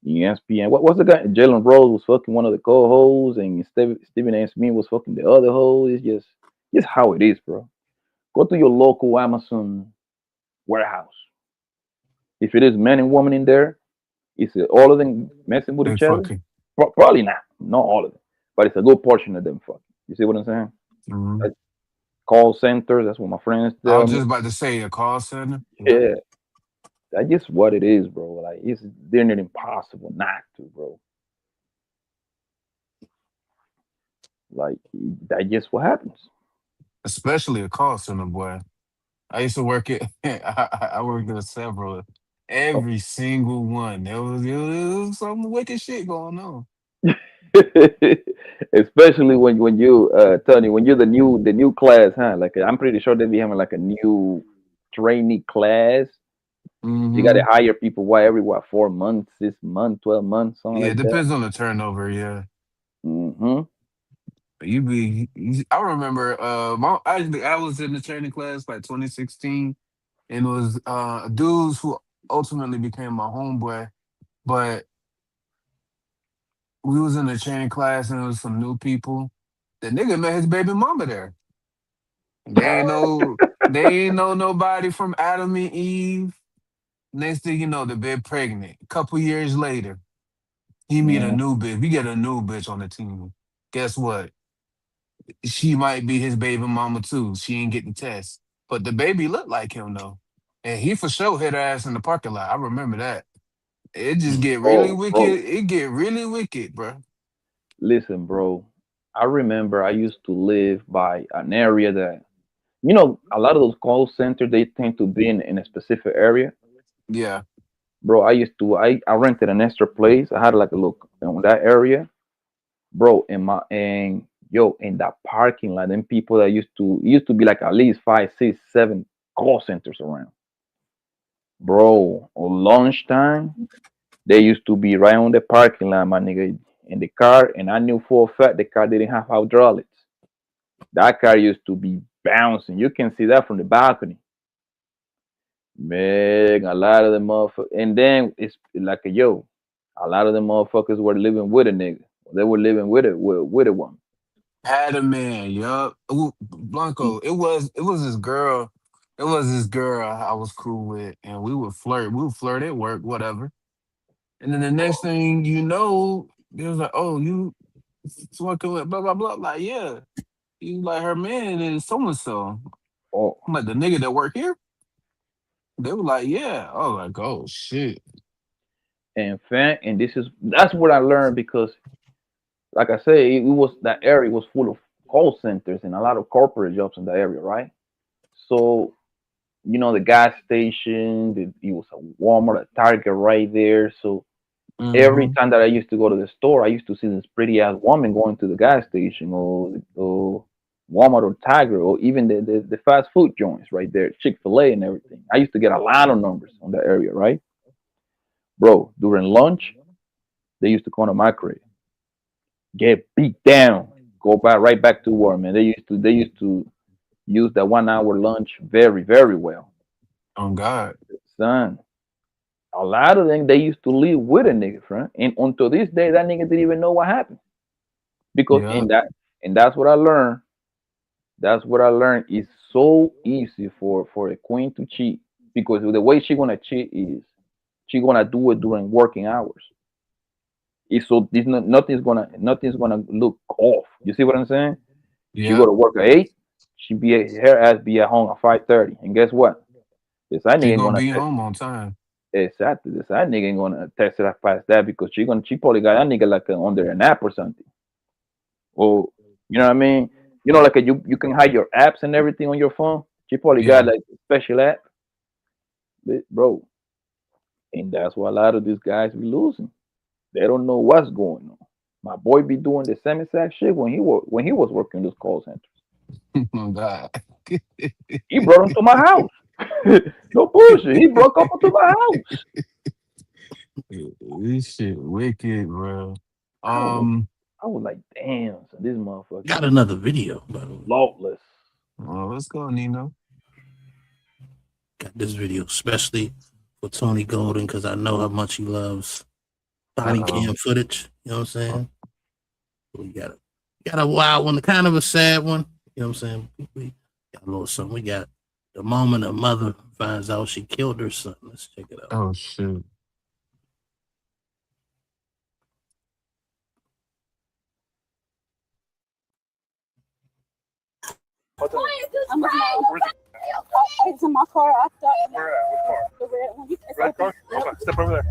[SPEAKER 12] ESPN. What was the guy? Jalen Rose was fucking one of the co-hosts, and Stephen A. Smith was fucking the other host. It's just how it is, bro. Go to your local Amazon warehouse. If it is men and women in there, is it all of them messing with
[SPEAKER 1] They
[SPEAKER 12] each other?
[SPEAKER 1] fucking.
[SPEAKER 12] Probably not all of them, but it's a good portion of them fucking. You see what I'm saying?
[SPEAKER 1] Mhm.
[SPEAKER 12] Like call centers. That's what my friends
[SPEAKER 1] I
[SPEAKER 12] tell
[SPEAKER 1] was
[SPEAKER 12] me.
[SPEAKER 1] just about to say a call center.
[SPEAKER 12] Yeah, that's just what it is, bro. Like it's near impossible not to, bro. Like that's just what happens.
[SPEAKER 1] Especially a call center, boy. I used to work at. I worked at several.
[SPEAKER 12] Oh.
[SPEAKER 1] Every single one. There was some wicked shit going on.
[SPEAKER 12] Especially when you Tony, when you're the new class, huh? Like I'm pretty sure they'll be having like a new trainee class. You got to
[SPEAKER 1] Mm-hmm.
[SPEAKER 12] hire people every 4 months, 6 months, 12 months, something
[SPEAKER 1] Yeah, it
[SPEAKER 12] like that.
[SPEAKER 1] depends on the turnover. Yeah.
[SPEAKER 12] Mm-hmm.
[SPEAKER 1] I remember I was in the training class like 2016, and it was dudes who ultimately became my homeboy. But we was in the training class, and it was some new people. The nigga met his baby mama there. They ain't know nobody from Adam and Eve. Next thing you know, they've been pregnant. A couple years later, he meet a
[SPEAKER 12] Mm.
[SPEAKER 1] new bitch. We get a new bitch on the team. Guess what? She might be his baby mama too. She ain't get the test. But the baby looked like him though. And he for sure hit her ass in the parking lot. I remember that. It just get really
[SPEAKER 12] Oh,
[SPEAKER 1] wicked.
[SPEAKER 12] bro,
[SPEAKER 1] It get really wicked, bro.
[SPEAKER 12] listen, bro. I remember I used to live by an area that a lot of those call centers they tend to be in a specific area.
[SPEAKER 1] Yeah.
[SPEAKER 12] Bro, I rented an extra place. I had like a look in that area, bro. In that parking lot, them people that used to be like at least 5, 6, 7 call centers around, bro. On lunchtime, they used to be right on the parking lot, my nigga, in the car, and I knew for a fact the car didn't have hydraulics. That car used to be bouncing. You can see that from the balcony. Man, a lot of the motherfuckers, and then it's like a lot of the motherfuckers were living with a nigga. They were living with a woman.
[SPEAKER 1] Had a man, yup. Ooh, Blanco, it was this girl. It was this girl I was cool with, and we would flirt. We would flirt at work, whatever. And then the next thing you know, it was like, oh, you fucking with blah blah blah. Like, yeah. You like her man is so and so.
[SPEAKER 12] Oh,
[SPEAKER 1] I'm like the nigga that work here. They were like, yeah. I was like, oh shit.
[SPEAKER 12] and that's what I learned because like I say, it was that area was full of call centers and a lot of corporate jobs in that area, right? So the gas station, it was a Walmart, a Target right there. So every time that I used to go to the store, I used to see this pretty ass woman going to the gas station or Walmart or Target or even the fast food joints right there, Chick-fil-A and everything. I used to get a lot of numbers on that area, right? Bro, during lunch, they used to come to my crib, get beat down, go back right back to work, man. They used to use that 1 hour lunch very, very well.
[SPEAKER 1] Oh God.
[SPEAKER 12] Son. A lot of them they used to live with a nigga, friend. And until this day, that nigga didn't even know what happened. Because that's what I learned. That's what I learned. It's so easy for a queen to cheat because the way she gonna cheat is she gonna do it during working hours. Nothing's gonna look off. You see what I'm saying? She go to work at 8. Her ass be at home at 5:30. And guess what? This that
[SPEAKER 1] She
[SPEAKER 12] nigga
[SPEAKER 1] gonna
[SPEAKER 12] gonna
[SPEAKER 1] be home on time.
[SPEAKER 12] exactly. This that nigga ain't gonna text it past that because she probably got that nigga like under an app or something. Or you know what I mean? Like you can hide your apps and everything on your phone. She probably got like a special app, bro. And that's why a lot of these guys be losing. They don't know what's going on. My boy be doing the same exact shit when he was working those call centers.
[SPEAKER 1] Oh God.
[SPEAKER 12] He brought him to my house. No bullshit. He broke up into my house.
[SPEAKER 1] This shit wicked, bro.
[SPEAKER 12] I was like, damn, so this motherfucker
[SPEAKER 2] Got another video, by the way.
[SPEAKER 12] lawless.
[SPEAKER 1] Oh, let's go, Nino.
[SPEAKER 2] Got this video especially for Tony Golden because I know how much he loves body cam footage. You know what I'm saying? We got a wild one, kind of a sad one. You know what I'm saying? We got a little something. We got the moment a mother finds out she killed her son. Let's check it out.
[SPEAKER 1] Oh shoot.
[SPEAKER 19] I'm with it's in my car. I thought. Where at? What car? The red one. Red car? Okay, step over there.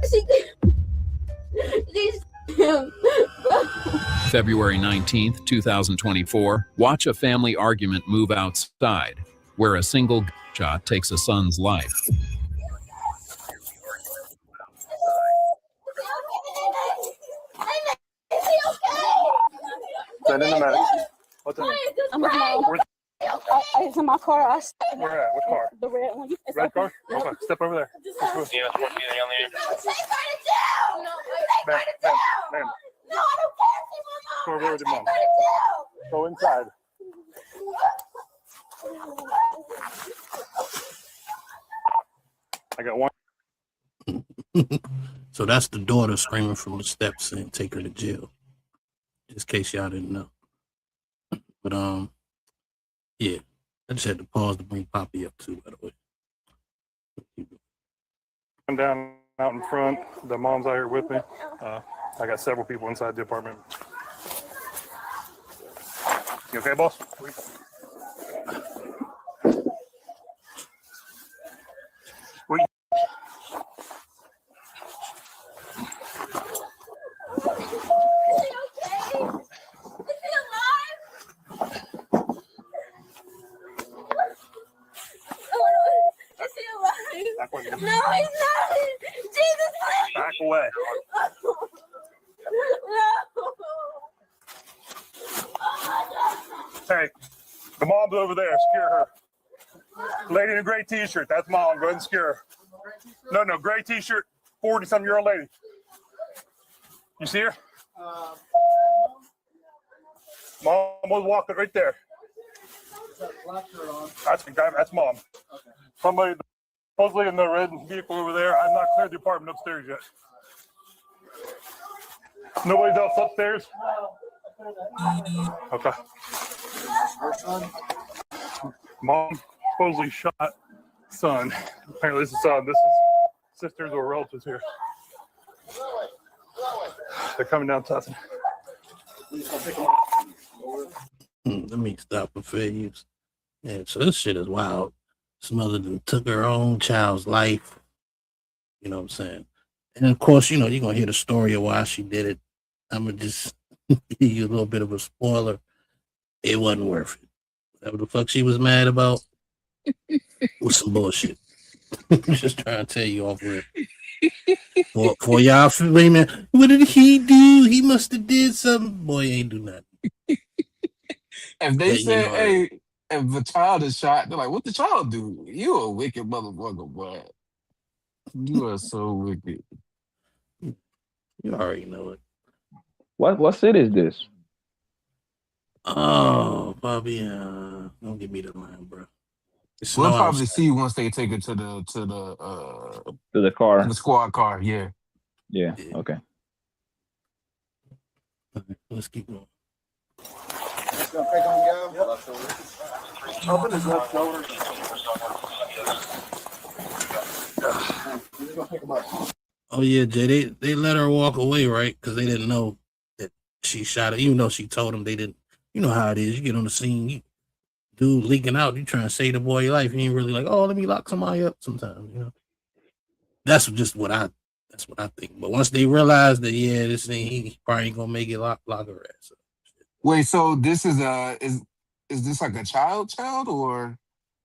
[SPEAKER 20] February 19th, 2024, watch a family argument move outside, where a single shot takes a son's life.
[SPEAKER 19] That in the medic. What's that? I'm with mom. It's in my car. Where at? What car? The red one. Red car? Okay, step over there. Ma'am. No, I don't care. Go over with your mom. Go inside. I got one.
[SPEAKER 2] So that's the daughter screaming from the steps saying take her to jail. Just in case y'all didn't know. But yeah, I just had to pause to bring Poppy up too, by the way.
[SPEAKER 19] I'm down out in front. The mom's out here with me. I got several people inside the apartment. You okay, boss? Where you? No, he's not. Jesus, please. Back away. Hey, the mom's over there. Scare her. Lady in a gray t-shirt. That's mom. Go ahead and scare her. No, gray t-shirt. 40-something-year-old lady. You see her? Mom was walking right there. That's mom. Somebody supposedly in the red vehicle over there. I've not cleared the apartment upstairs yet. Nobody's else upstairs? Okay. Mom supposedly shot son. Apparently this is son. This is sisters or relatives here. They're coming down Tustin.
[SPEAKER 2] Let me stop for fair use. Yeah, so this shit is wild. This mother took her own child's life. You know what I'm saying? And of course, you're going to hear the story of why she did it. I'm going to just Give you a little bit of a spoiler. It wasn't worth it. Whatever the fuck she was mad about was some bullshit. Just trying to tell you off rip. For y'all man, what did he do? He must have did something. Boy, ain't do nothing.
[SPEAKER 1] If they
[SPEAKER 2] But, you
[SPEAKER 1] said,
[SPEAKER 2] know,
[SPEAKER 1] hey, if the child is shot, they're like, what the child do? You a wicked motherfucker, boy. You are so wicked.
[SPEAKER 2] You already know it.
[SPEAKER 12] What city is this?
[SPEAKER 2] Oh, Bobby, don't give me the line, bro. It's
[SPEAKER 1] We'll
[SPEAKER 2] snow
[SPEAKER 1] probably
[SPEAKER 2] outside.
[SPEAKER 1] see once they take it to the
[SPEAKER 12] To the car.
[SPEAKER 1] the squad car. Yeah.
[SPEAKER 12] Yeah. Okay.
[SPEAKER 2] Let's keep going.
[SPEAKER 19] Open his left shoulder.
[SPEAKER 2] Oh yeah, Jay. They let her walk away, right? Because they didn't know that she shot it. Even though she told them they didn't. You know how it is. You get on the scene, you dude leaking out. You trying to save the boy your life. You ain't really like, oh, let me lock somebody up. Sometimes, you know. That's just what I think. But once they realize that, yeah, this thing he probably ain't gonna make it, lock her ass up.
[SPEAKER 1] Wait, so this is is this like a child or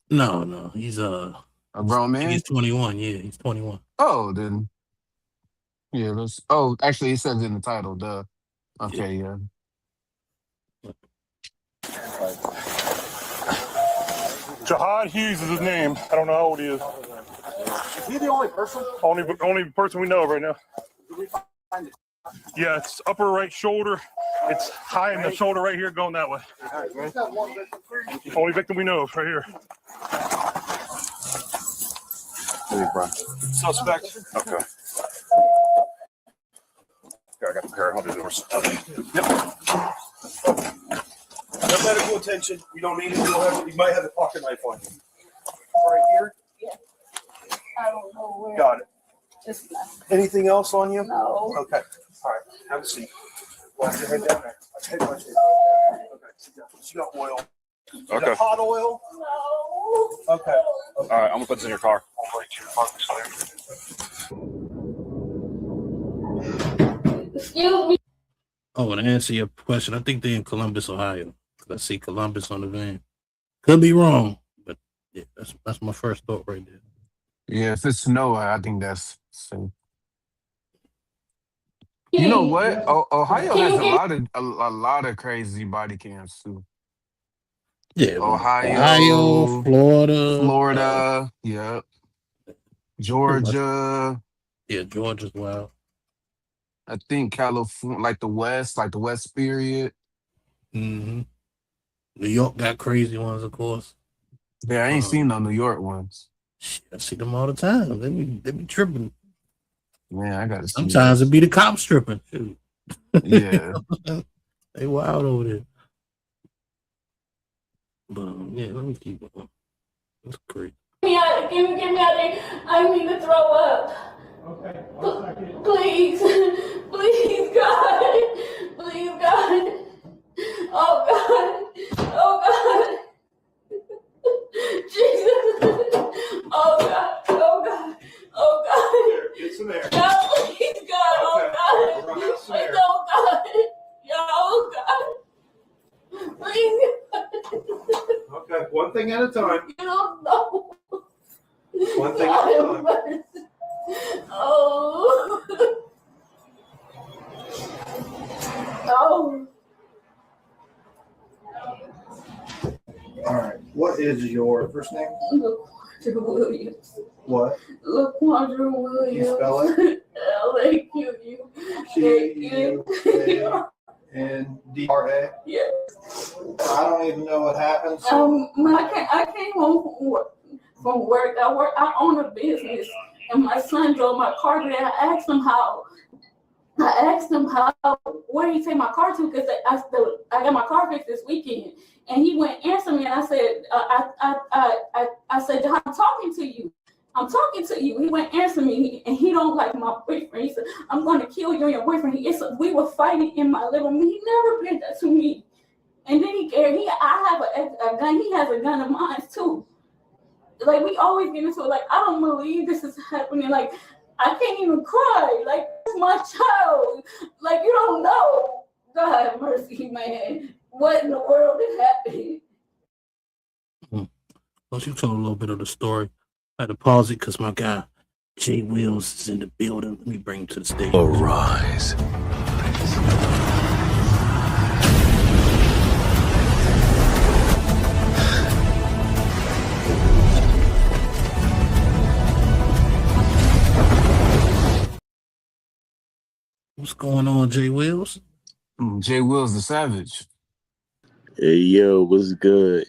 [SPEAKER 2] No, he's
[SPEAKER 1] a grown man?
[SPEAKER 2] He's 21. Yeah, he's 21.
[SPEAKER 1] Oh, then yeah, let's actually it says in the title, duh. Okay, yeah.
[SPEAKER 19] Jihad Hughes is his name. I don't know how old he is.
[SPEAKER 21] Is he the only person?
[SPEAKER 19] Only person we know of right now. Yeah, it's upper right shoulder. It's high in the shoulder right here, going that way. Only victim we know of right here.
[SPEAKER 21] Suspect.
[SPEAKER 19] Okay. Yeah, I got the pair. I'll do doors. Yep.
[SPEAKER 21] No medical attention. You don't need it. You might have a pocket knife on you. Right here.
[SPEAKER 22] I don't know where.
[SPEAKER 21] Got it.
[SPEAKER 22] Just
[SPEAKER 21] Anything else on you?
[SPEAKER 22] No.
[SPEAKER 21] Okay. All right. Have a seat. Watch your head down there. Okay. Watch it. Okay. Sit down. You got oil. You
[SPEAKER 19] Okay.
[SPEAKER 21] got hot oil?
[SPEAKER 22] No.
[SPEAKER 21] Okay.
[SPEAKER 19] All right, I'm gonna put this in your car.
[SPEAKER 22] Excuse me.
[SPEAKER 2] Oh, and to answer your question, I think they're in Columbus, Ohio. I see Columbus on the van. Could be wrong, but yeah, that's my first thought right there.
[SPEAKER 1] Yeah, if it's snow, I think that's safe. You know what? Ohio has a lot of crazy body cams too.
[SPEAKER 2] Yeah,
[SPEAKER 1] Ohio,
[SPEAKER 2] Florida,
[SPEAKER 1] yep, Georgia.
[SPEAKER 2] Yeah, Georgia's wild.
[SPEAKER 1] I think California, like the West period.
[SPEAKER 2] Mm-hmm. New York got crazy ones, of course.
[SPEAKER 1] Yeah, I ain't seen no New York ones.
[SPEAKER 2] I see them all the time. They be tripping.
[SPEAKER 1] Man, I gotta see.
[SPEAKER 2] Sometimes it be the cops tripping. Shoot.
[SPEAKER 1] Yeah.
[SPEAKER 2] They wild over there. But yeah, let me keep going. That's great.
[SPEAKER 22] Get me out of there. I need to throw up.
[SPEAKER 21] Okay.
[SPEAKER 22] Please. Please, God. Please, God. Oh, God. Oh, God. Jesus. Oh, God. Oh, God. Oh, God.
[SPEAKER 21] Get some air.
[SPEAKER 22] No, please, God. Oh, God. Please, oh, God. Oh, God. Please.
[SPEAKER 21] Okay. One thing at a time.
[SPEAKER 22] You don't know.
[SPEAKER 21] One thing at a time.
[SPEAKER 22] Oh. Oh.
[SPEAKER 21] All right. What is your first name?
[SPEAKER 22] LaQuandra Williams.
[SPEAKER 21] What?
[SPEAKER 22] LaQuandra Williams.
[SPEAKER 21] You spell it?
[SPEAKER 22] LaQuandra.
[SPEAKER 21] Yes. I don't even know what happened.
[SPEAKER 22] I came home from work. I own a business, and my son drove my car today. I asked him how. Where did he take my car to? Because I got my car fixed this weekend, and he went answer me, and I said, I said, I'm talking to you. I'm talking to you. He went answer me, and he don't like my boyfriend. He said, I'm going to kill you and your boyfriend. We were fighting in my living room. He never did that to me. And then I have a gun. He has a gun of mine too. Like, we always get into it. Like, I don't believe this is happening. Like, I can't even cry. Like, it's my child. Like, you don't know. God have mercy, man. What in the world is happening?
[SPEAKER 2] Well, you told a little bit of the story. I had to pause it because my guy Jay Wills is in the building. Let me bring him to the stage.
[SPEAKER 16] Arise.
[SPEAKER 2] What's going on, Jay Wills?
[SPEAKER 1] Jay Wills the Savage.
[SPEAKER 4] Hey, yo, what's good?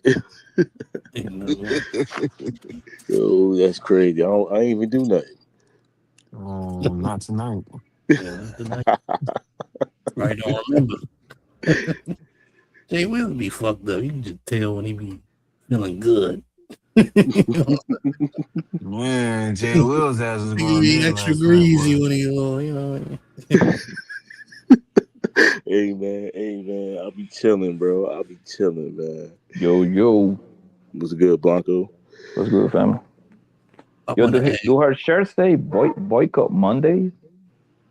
[SPEAKER 4] Yo, that's crazy. I ain't even do nothing.
[SPEAKER 1] Oh, not tonight.
[SPEAKER 2] I don't remember. Jay Wills be fucked up. You can just tell when he be feeling good.
[SPEAKER 1] Man, Jay Wills has us
[SPEAKER 2] He
[SPEAKER 1] going
[SPEAKER 2] be
[SPEAKER 1] in
[SPEAKER 2] extra
[SPEAKER 1] last night,
[SPEAKER 2] greasy
[SPEAKER 1] boy.
[SPEAKER 2] when he you know.
[SPEAKER 4] Hey, man, I'll be chilling, bro. I'll be chilling, man.
[SPEAKER 12] Yo.
[SPEAKER 4] What's good, Blanco?
[SPEAKER 12] What's good, family? Yo, do her shirts say boycott Mondays?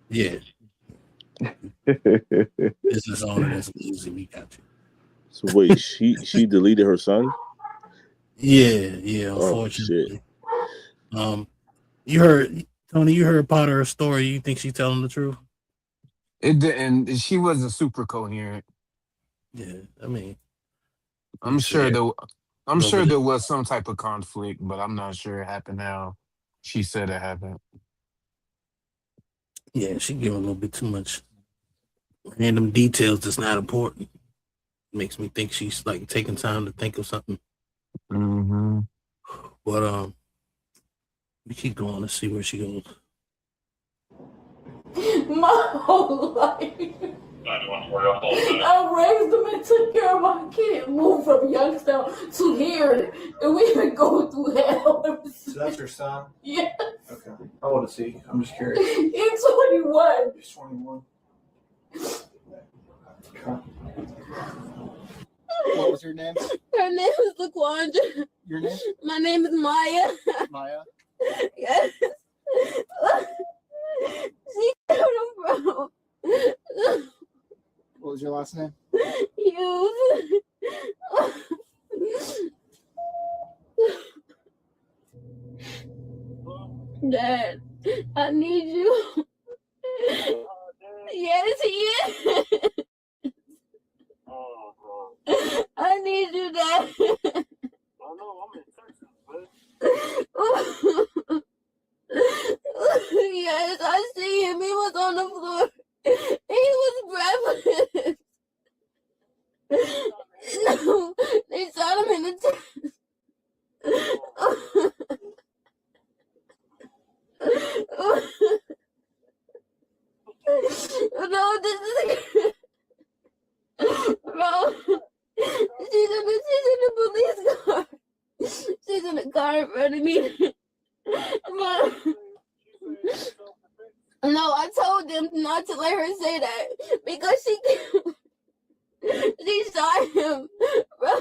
[SPEAKER 2] Yeah. Business owner that's easy. We got you.
[SPEAKER 4] So wait, she deleted her son?
[SPEAKER 2] Yeah,
[SPEAKER 4] Oh,
[SPEAKER 2] unfortunately. You heard Tony, you heard part of her story. You think she's telling the truth?
[SPEAKER 1] It didn't. She wasn't super coherent.
[SPEAKER 2] Yeah, I mean,
[SPEAKER 1] I'm sure there
[SPEAKER 2] Nobody-
[SPEAKER 1] was some type of conflict, but I'm not sure it happened how she said it happened.
[SPEAKER 2] Yeah, she gave a little bit too much random details that's not important. Makes me think she's like taking time to think of something.
[SPEAKER 1] Mm-hmm.
[SPEAKER 2] But we keep going. Let's see where she goes.
[SPEAKER 22] My whole life. I raised them and took care of my kid, moved from Youngstown to here, and we've been going through hell ever since.
[SPEAKER 21] So that's your son?
[SPEAKER 22] Yes.
[SPEAKER 21] Okay. How old is he? I'm just curious.
[SPEAKER 22] He's 21.
[SPEAKER 21] He's 21. What was your name?
[SPEAKER 22] Her name is LaQuandra.
[SPEAKER 21] Your name?
[SPEAKER 22] My name is Maya.
[SPEAKER 21] Maya?
[SPEAKER 22] Yes. She killed him, bro.
[SPEAKER 21] What was your last name?
[SPEAKER 22] Hughes. Dad, I need you. Yes, he is. I need you, Dad. Yes, I see him. He was on the floor. He was breathless. No, they shot him in the chest. No, this is bro. She's in the police car. She's in the car in front of me. No, I told them not to let her say that because she shot him, bro.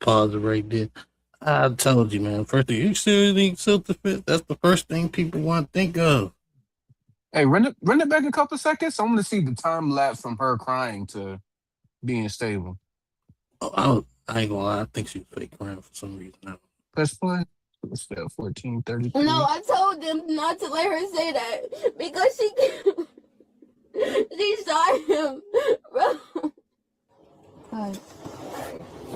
[SPEAKER 2] Pause it right there. I told you, man. First thing, you seriously think self-defense? That's the first thing people want to think of.
[SPEAKER 1] Hey, run it back a couple seconds. I want to see the time lapse from her crying to being stable.
[SPEAKER 2] Oh, I ain't gonna lie. I think she's fake crying for some reason.
[SPEAKER 1] Let's play. Let's play 14:33.
[SPEAKER 22] No, I told them not to let her say that because she shot him, bro.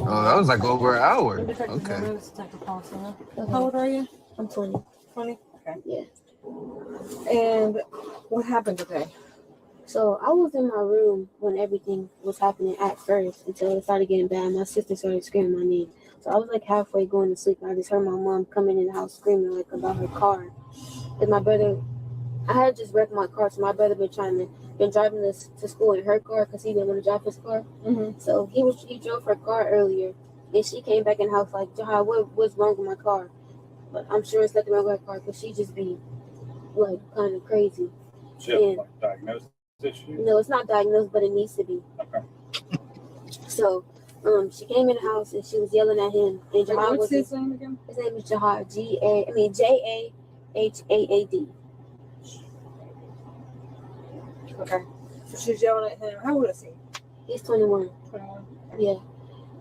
[SPEAKER 1] Oh, that was like over an hour. Okay.
[SPEAKER 22] How old are you? I'm 20. 20? Okay. Yeah. And what happened today?
[SPEAKER 5] So I was in my room when everything was happening at first until it started getting bad. My sister started screaming my name. So I was like halfway going to sleep and I just heard my mom coming in the house screaming like about her car. Cause my brother, I had just wrecked my car, so my brother been driving this to school in her car because he didn't want to drive his car.
[SPEAKER 22] Mm-hmm.
[SPEAKER 5] So he drove her car earlier, and she came back in the house like, Jahai, what's wrong with my car? But I'm sure it's nothing wrong with her car because she just be like kind of crazy.
[SPEAKER 21] She have like diagnosed issue?
[SPEAKER 5] No, it's not diagnosed, but it needs to be.
[SPEAKER 21] Okay.
[SPEAKER 5] So she came in the house and she was yelling at him. And Jahai
[SPEAKER 22] What's his name again?
[SPEAKER 5] His name is Jahad. Jahaad. Okay. So she was yelling at him. How old is he? He's 21. 21. Yeah.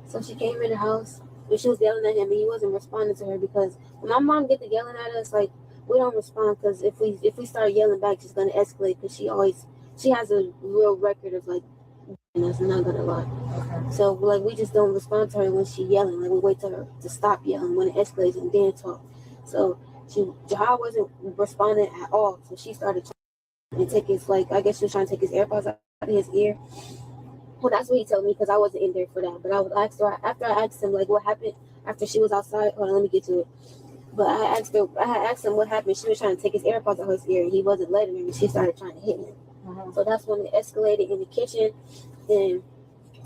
[SPEAKER 5] So she came in the house and she was yelling at him, and he wasn't responding to her because when my mom get to yelling at us, like we don't respond because if we start yelling back, she's gonna escalate because she has a real record of like. And that's not gonna lie. Okay. So like we just don't respond to her when she yelling. Like we wait till her to stop yelling when it escalates and then talk. So Jahad wasn't responding at all. So she started trying to take his I guess she was trying to take his AirPods out of his ear. Well, that's what he told me because I wasn't in there for that. But I was asked her after I asked him like what happened after she was outside. Hold on, let me get to it. But I had asked him what happened. She was trying to take his AirPods out of his ear and he wasn't letting her, and she started trying to hit him. So that's when it escalated in the kitchen. And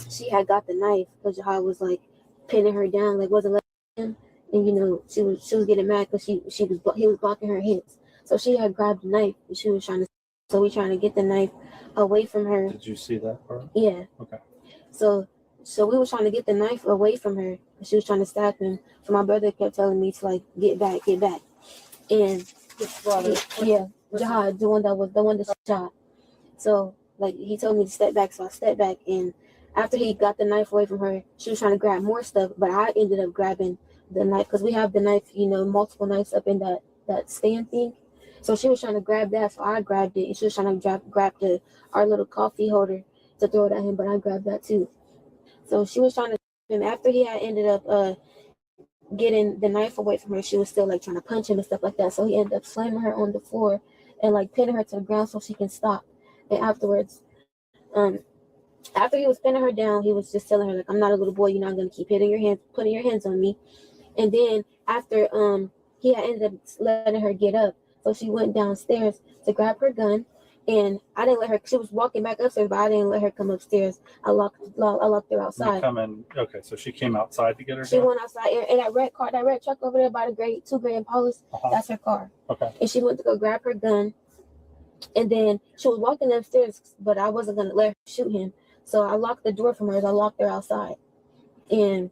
[SPEAKER 5] she had got the knife because Jahad was like pinning her down, like wasn't letting him. And you know, she was getting mad because he was blocking her hits. So she had grabbed the knife and she was trying to get the knife away from her.
[SPEAKER 7] Did you see that part?
[SPEAKER 5] Yeah.
[SPEAKER 7] Okay.
[SPEAKER 5] So we were trying to get the knife away from her. She was trying to stab him. So my brother kept telling me to like get back. And yeah, Jahad, the one that shot. So like he told me to step back, so I stepped back, and after he got the knife away from her, she was trying to grab more stuff, but I ended up grabbing the knife because we have the knife, you know, multiple knives up in that stand thing. So she was trying to grab that, so I grabbed it, and she was trying to grab our little coffee holder to throw it at him, but I grabbed that too. So she was trying to, and after he had ended up getting the knife away from her, she was still like trying to punch him and stuff like that. So he ended up slamming her on the floor and like pinning her to the ground so she can stop. And afterwards, after he was pinning her down, he was just telling her like, "I'm not a little boy. You're not gonna keep putting your hands on me." And then after he had ended up letting her get up, so she went downstairs to grab her gun, and I didn't let her. She was walking back upstairs, but I didn't let her come upstairs. I locked her outside.
[SPEAKER 7] Okay, so she came outside to get her
[SPEAKER 5] She
[SPEAKER 7] gun?
[SPEAKER 5] went outside, and that red truck over there by the two gray Impalas, that's her car.
[SPEAKER 7] Okay.
[SPEAKER 5] And she went to go grab her gun. And then she was walking upstairs, but I wasn't gonna let her shoot him. So I locked the door from her. I locked her outside. And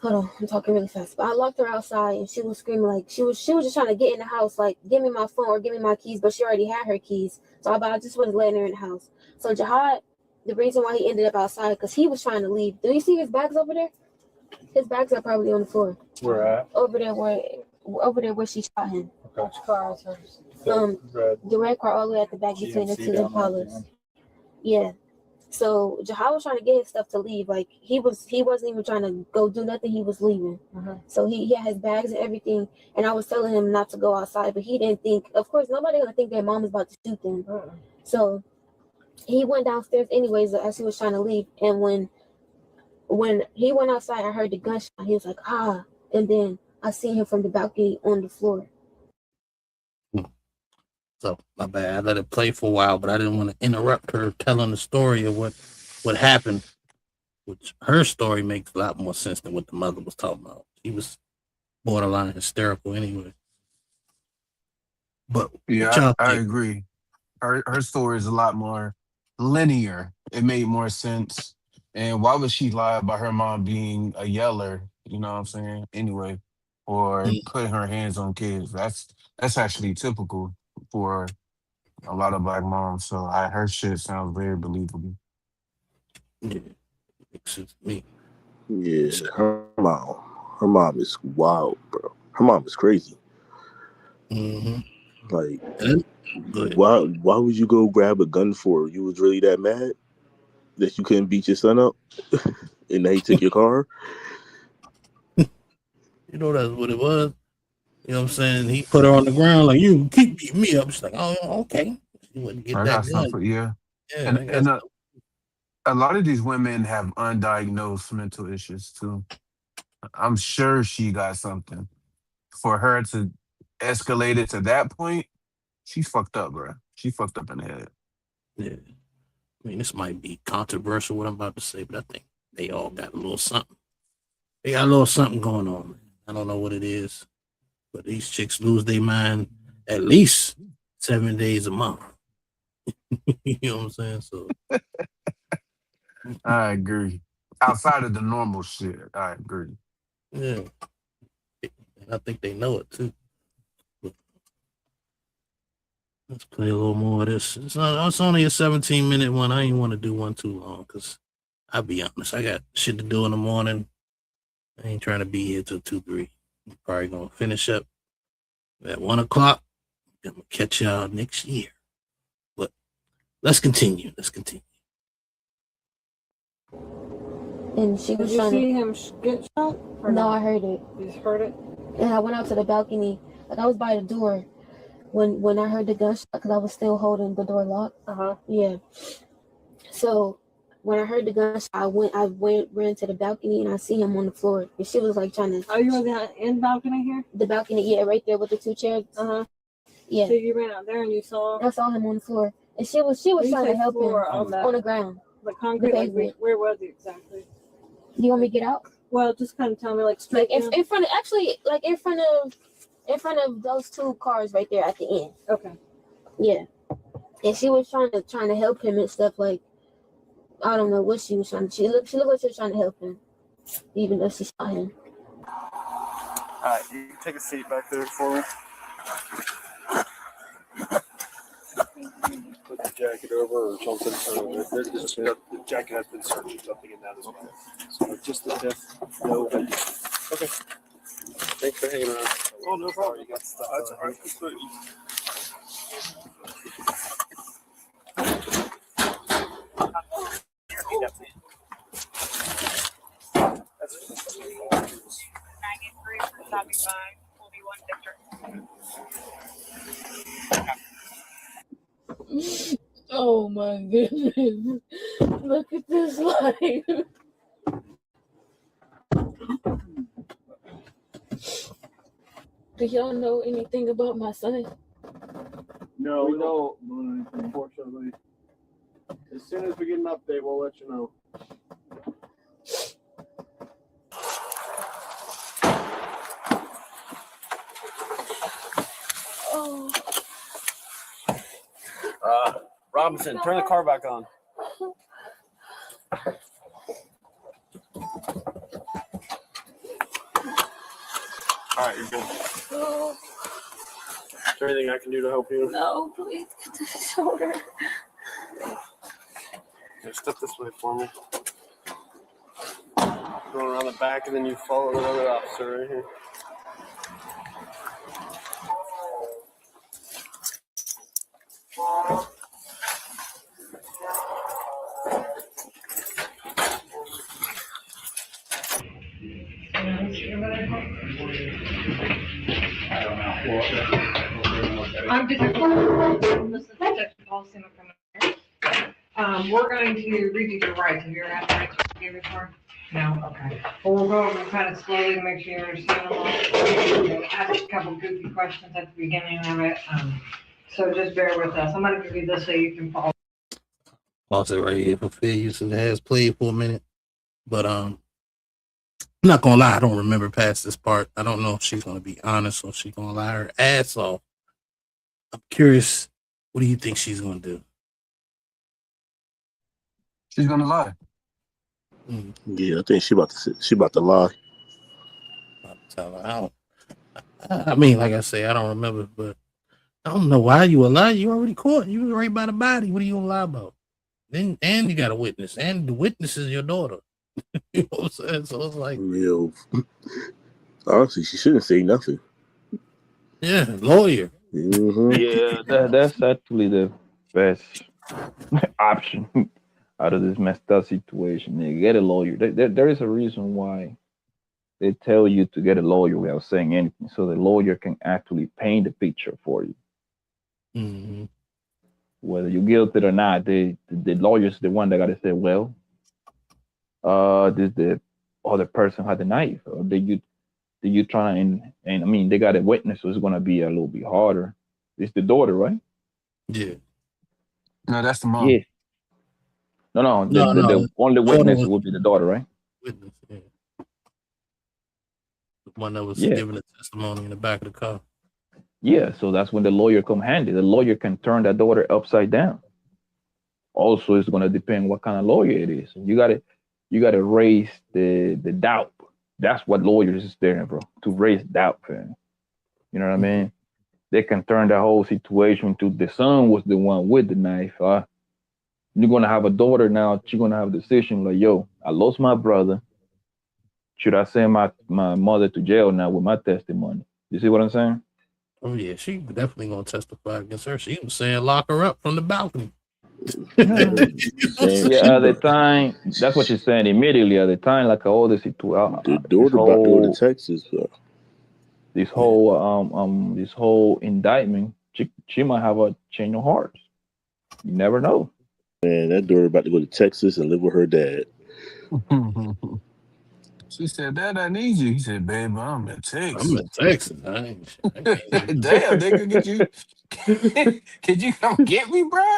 [SPEAKER 5] hold on, I'm talking really fast. But I locked her outside, and she was screaming like she was just trying to get in the house, like give me my phone or give me my keys. But she already had her keys, so I just wasn't letting her in the house. So Jahad, the reason why he ended up outside because he was trying to leave. Do you see his bags over there? His bags are probably on the floor.
[SPEAKER 7] Where at?
[SPEAKER 5] Over there where she shot him.
[SPEAKER 7] Okay.
[SPEAKER 5] Which car is hers? The red car all the way at the back between the two Impalas. Yeah. So Jahad was trying to get his stuff to leave. Like he wasn't even trying to go do nothing. He was leaving. So he had his bags and everything. And I was telling him not to go outside, but he didn't think. Of course, nobody gonna think their mom is about to shoot them. So he went downstairs anyways as he was trying to leave. And when he went outside, I heard the gunshot. He was like, ah, and then I seen him from the balcony on the floor.
[SPEAKER 2] So my bad. I let it play for a while, but I didn't want to interrupt her telling the story of what happened. Which her story makes a lot more sense than what the mother was talking about. She was borderline hysterical anyway. But
[SPEAKER 1] yeah, I agree. Her story is a lot more linear. It made more sense. And why would she lie about her mom being a yeller? You know what I'm saying? Anyway, or putting her hands on kids. That's actually typical for a lot of Black moms. So her shit sounds very believable.
[SPEAKER 2] Yeah, makes me.
[SPEAKER 4] Yeah, her mom is wild, bro. Her mom is crazy. Like, why would you go grab a gun for her? You was really that mad that you couldn't beat your son up, and they took your car?
[SPEAKER 2] You know that's what it was. You know what I'm saying? He put her on the ground like, you keep beating me up. She's like, oh, okay. She wouldn't get that gun.
[SPEAKER 1] Yeah. And a lot of these women have undiagnosed mental issues too. I'm sure she got something. For her to escalate it to that point, she's fucked up, bro. She fucked up in the head.
[SPEAKER 2] Yeah. I mean, this might be controversial what I'm about to say, but I think they all got a little something. They got a little something going on, man. I don't know what it is. But these chicks lose their mind at least 7 days a month. You know what I'm saying? So
[SPEAKER 1] I agree. Outside of the normal shit, I agree.
[SPEAKER 2] Yeah. And I think they know it too. Let's play a little more of this. It's only a 17-minute one. I ain't want to do one too long because I'll be honest, I got shit to do in the morning. I ain't trying to be here till 2, 3. I'm probably gonna finish up at 1 o'clock. I'm gonna catch y'all next year. But let's continue.
[SPEAKER 5] And she
[SPEAKER 8] Did
[SPEAKER 5] was
[SPEAKER 8] you
[SPEAKER 5] trying
[SPEAKER 8] see
[SPEAKER 5] to.
[SPEAKER 8] him get shot? Or
[SPEAKER 5] No,
[SPEAKER 8] no?
[SPEAKER 5] I heard it.
[SPEAKER 8] You just heard it?
[SPEAKER 5] And I went out to the balcony. Like I was by the door when I heard the gunshot because I was still holding the door locked. Yeah. So when I heard the gunshot, I ran to the balcony and I see him on the floor. And she was like trying to.
[SPEAKER 8] Oh, you were in balcony here?
[SPEAKER 5] The balcony, yeah, right there with the 2 chairs. Yeah.
[SPEAKER 8] So you ran out there and you saw?
[SPEAKER 5] I saw him on the floor, and she was
[SPEAKER 8] When you
[SPEAKER 5] trying
[SPEAKER 8] say
[SPEAKER 5] to help him
[SPEAKER 8] floor,
[SPEAKER 5] on the ground.
[SPEAKER 8] The concrete,
[SPEAKER 5] The
[SPEAKER 8] like,
[SPEAKER 5] pavement.
[SPEAKER 8] where was it exactly?
[SPEAKER 5] Do you want me to get out?
[SPEAKER 8] Well, just kind of tell me, like,
[SPEAKER 5] Like
[SPEAKER 8] straight down.
[SPEAKER 5] in front of, actually, like in front of those 2 cars right there at the end.
[SPEAKER 8] Okay.
[SPEAKER 5] Yeah. And she was trying to help him and stuff. Like I don't know what she was trying to. She looked like she was trying to help him, even though she shot him.
[SPEAKER 21] Alright, you can take a seat back there for me. Put the jacket over or something. The jacket has been searched, something in that as well. So just the tip. No. Okay. Thanks for hanging around. Oh, no problem. You got stuff. That's all right. That's good.
[SPEAKER 5] Oh my goodness! Look at this life. Do y'all know anything about my son?
[SPEAKER 21] No, we don't, unfortunately. As soon as we get an update, we'll let you know.
[SPEAKER 5] Oh.
[SPEAKER 21] Robinson, turn the car back on. Alright, you're good.
[SPEAKER 5] Oh.
[SPEAKER 21] Is there anything I can do to help you?
[SPEAKER 5] No, please get to the shoulder.
[SPEAKER 21] Yeah, step this way for me. Going around the back, and then you follow another officer right here.
[SPEAKER 11] I'm just we're going to read you your rights. Have you ever had the rights to give before? No? Okay. Well, we'll go over kind of slowly to make sure you understand them all. We'll ask a couple goofy questions at the beginning of it. So just bear with us. I'm going to give you this so you can follow.
[SPEAKER 2] Pause it right here for fair use. It has played for a minute, but I'm not gonna lie. I don't remember past this part. I don't know if she's gonna be honest or she's gonna lie her ass off. I'm curious. What do you think she's gonna do?
[SPEAKER 1] She's gonna lie.
[SPEAKER 4] Yeah, I think she about to lie.
[SPEAKER 2] Tell her. I mean, like I say, I don't remember, but I don't know why you a lie. You already caught. You was right by the body. What are you gonna lie about? Then and you got a witness, and the witness is your daughter. You know what I'm saying? So it's like,
[SPEAKER 4] Real. Honestly, she shouldn't say nothing.
[SPEAKER 2] yeah, lawyer.
[SPEAKER 12] Yeah, that's actually the best option out of this messed up situation. Nigga, get a lawyer. There is a reason why they tell you to get a lawyer without saying anything, so the lawyer can actually paint the picture for you.
[SPEAKER 2] Mm-hmm.
[SPEAKER 12] Whether you're guilty or not, the lawyer's the one that got to say, well, this the other person had the knife, or did you try and I mean, they got a witness, so it's gonna be a little bit harder. It's the daughter, right?
[SPEAKER 2] Yeah.
[SPEAKER 1] No, that's the mom.
[SPEAKER 12] Yeah. No. The only witness would be the daughter, right?
[SPEAKER 2] Witness, yeah. The one that was
[SPEAKER 12] Yeah.
[SPEAKER 2] giving the testimony in the back of the car.
[SPEAKER 12] Yeah, so that's when the lawyer come handy. The lawyer can turn that daughter upside down. Also, it's gonna depend what kind of lawyer it is. You gotta raise the doubt. That's what lawyers is there, bro, to raise doubt, man. You know what I mean? they can turn the whole situation to the son was the one with the knife. You're gonna have a daughter now. She's gonna have a decision like, yo, I lost my brother. Should I send my mother to jail now with my testimony? You see what I'm saying?
[SPEAKER 2] Oh yeah, she definitely gonna testify against her. She was saying lock her up from the balcony.
[SPEAKER 12] Yeah, at the time, that's what she's saying. Immediately at the time, like all the situation,
[SPEAKER 4] The daughter about to go to Texas.
[SPEAKER 12] this whole indictment, she might have a change of heart. You never know.
[SPEAKER 4] Man, that daughter about to go to Texas and live with her dad.
[SPEAKER 1] She said, Dad, I need you. He said, babe, I'm in Texas.
[SPEAKER 2] I'm in Texas. I
[SPEAKER 1] Damn, nigga, could you come get me, bro?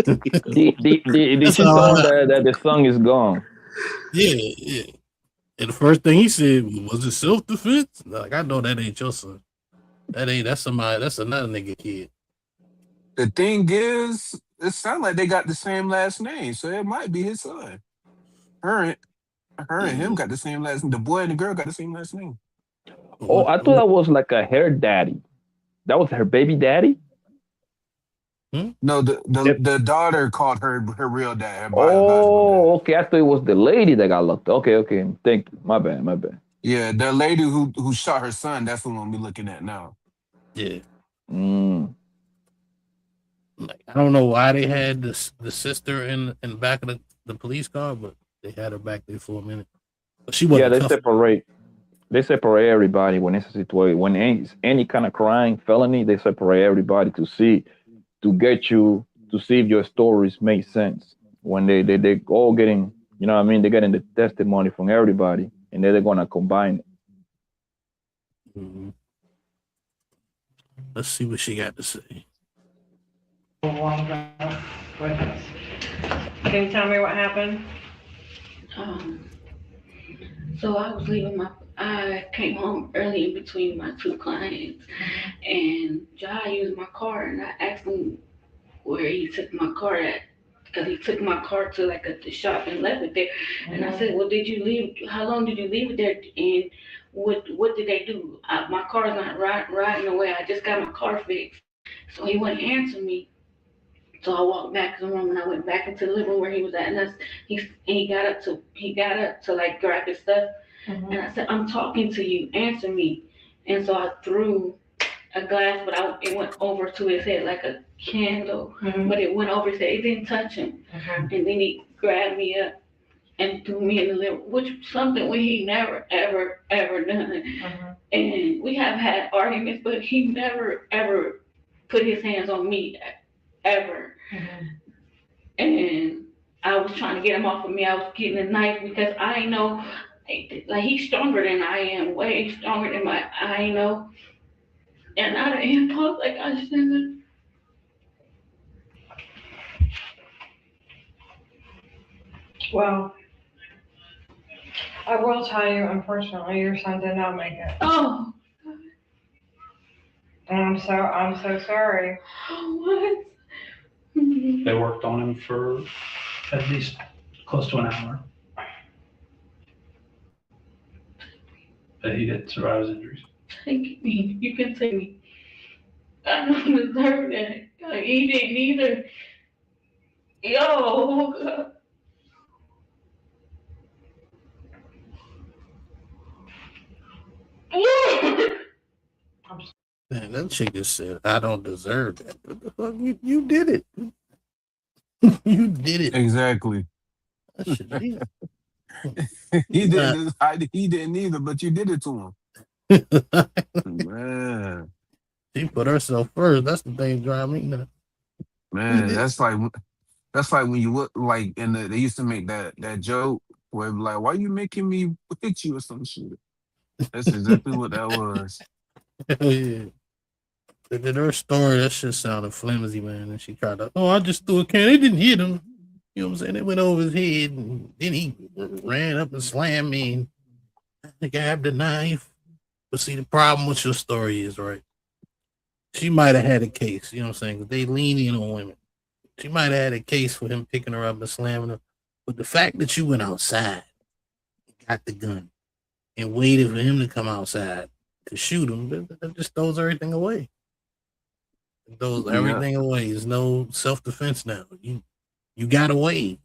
[SPEAKER 12] Did she tell that the son is gone?
[SPEAKER 2] Yeah. And the first thing he said was it self-defense? Like, I know that ain't your son. That's somebody. That's another nigga kid.
[SPEAKER 1] The thing is, it sounds like they got the same last name, so it might be his son. Her and him got the same last name. The boy and the girl got the same last name.
[SPEAKER 12] Oh, I thought that was like her daddy. That was her baby daddy?
[SPEAKER 1] No, the daughter called her real dad. Her
[SPEAKER 12] Oh, okay. I thought it was the lady that got locked. Okay. Thank you. My bad.
[SPEAKER 1] Yeah, the lady who shot her son, that's the one we're looking at now.
[SPEAKER 2] Yeah. Like, I don't know why they had the sister in the back of the police car, but they had her back there for a minute. But she wasn't.
[SPEAKER 12] Yeah, they separate everybody when it's a situation. When any kind of crime, felony, they separate everybody to get you to see if your stories make sense. When they all getting, you know what I mean, they're getting the testimony from everybody, and then they're gonna combine it.
[SPEAKER 2] Mm-hmm. Let's see what she got to say.
[SPEAKER 11] With us. Can you tell me what happened?
[SPEAKER 22] So I came home early in between my two clients, and Jai used my car, and I asked him where he took my car at, because he took my car to the shop and left it there. And I said, well, how long did you leave it there, and what did they do? My car's not riding away. I just got my car fixed. So he wouldn't answer me. So I walked back to the room, and I went back into the living room where he was at, and he got up to like grab his stuff. And I said, I'm talking to you, answer me. And so I threw a glass, but it went over to his head like a candle, but it went over his head. It didn't touch him. And then he grabbed me up and threw me in the living room, which is something he never, ever, ever done. And we have had arguments, but he never, ever put his hands on me, ever. And I was trying to get him off of me. I was getting a knife because I know, like, he's stronger than I am, way stronger than I know. And out of impulse, like, I shouldn't.
[SPEAKER 11] Well, I will tell you, unfortunately, your son did not make it.
[SPEAKER 22] Oh.
[SPEAKER 11] And I'm so sorry.
[SPEAKER 22] What?
[SPEAKER 7] They worked on him for at least close to an hour. But he didn't survive his injuries.
[SPEAKER 22] Take me. You can take me. I don't deserve that. Like, he didn't either. Yo.
[SPEAKER 2] Man, that chick just said, I don't deserve that. What the fuck? You did it. You did it.
[SPEAKER 1] Exactly.
[SPEAKER 2] He
[SPEAKER 1] He didn't either, but you did it to him. Man.
[SPEAKER 2] She put herself first. That's the thing driving me nuts.
[SPEAKER 1] Man, that's like when you look like they used to make that joke where it be like, why you making me hit you or some shit? That's exactly what that was.
[SPEAKER 2] Hell yeah. In her story, that shit sounded flimsy, man. And she tried to, I just threw a can. They didn't hit him. You know what I'm saying? It went over his head, and then he ran up and slammed me. And I grabbed the knife. But see, the problem with your story is, right, she might have had a case, you know what I'm saying? 'Cause they lean in on women. She might have had a case for him picking her up and slamming her. But the fact that you went outside, got the gun, and waited for him to come outside to shoot him, that just throws everything away. It throws
[SPEAKER 1] Yeah.
[SPEAKER 2] everything away. There's no self-defense now. You got away.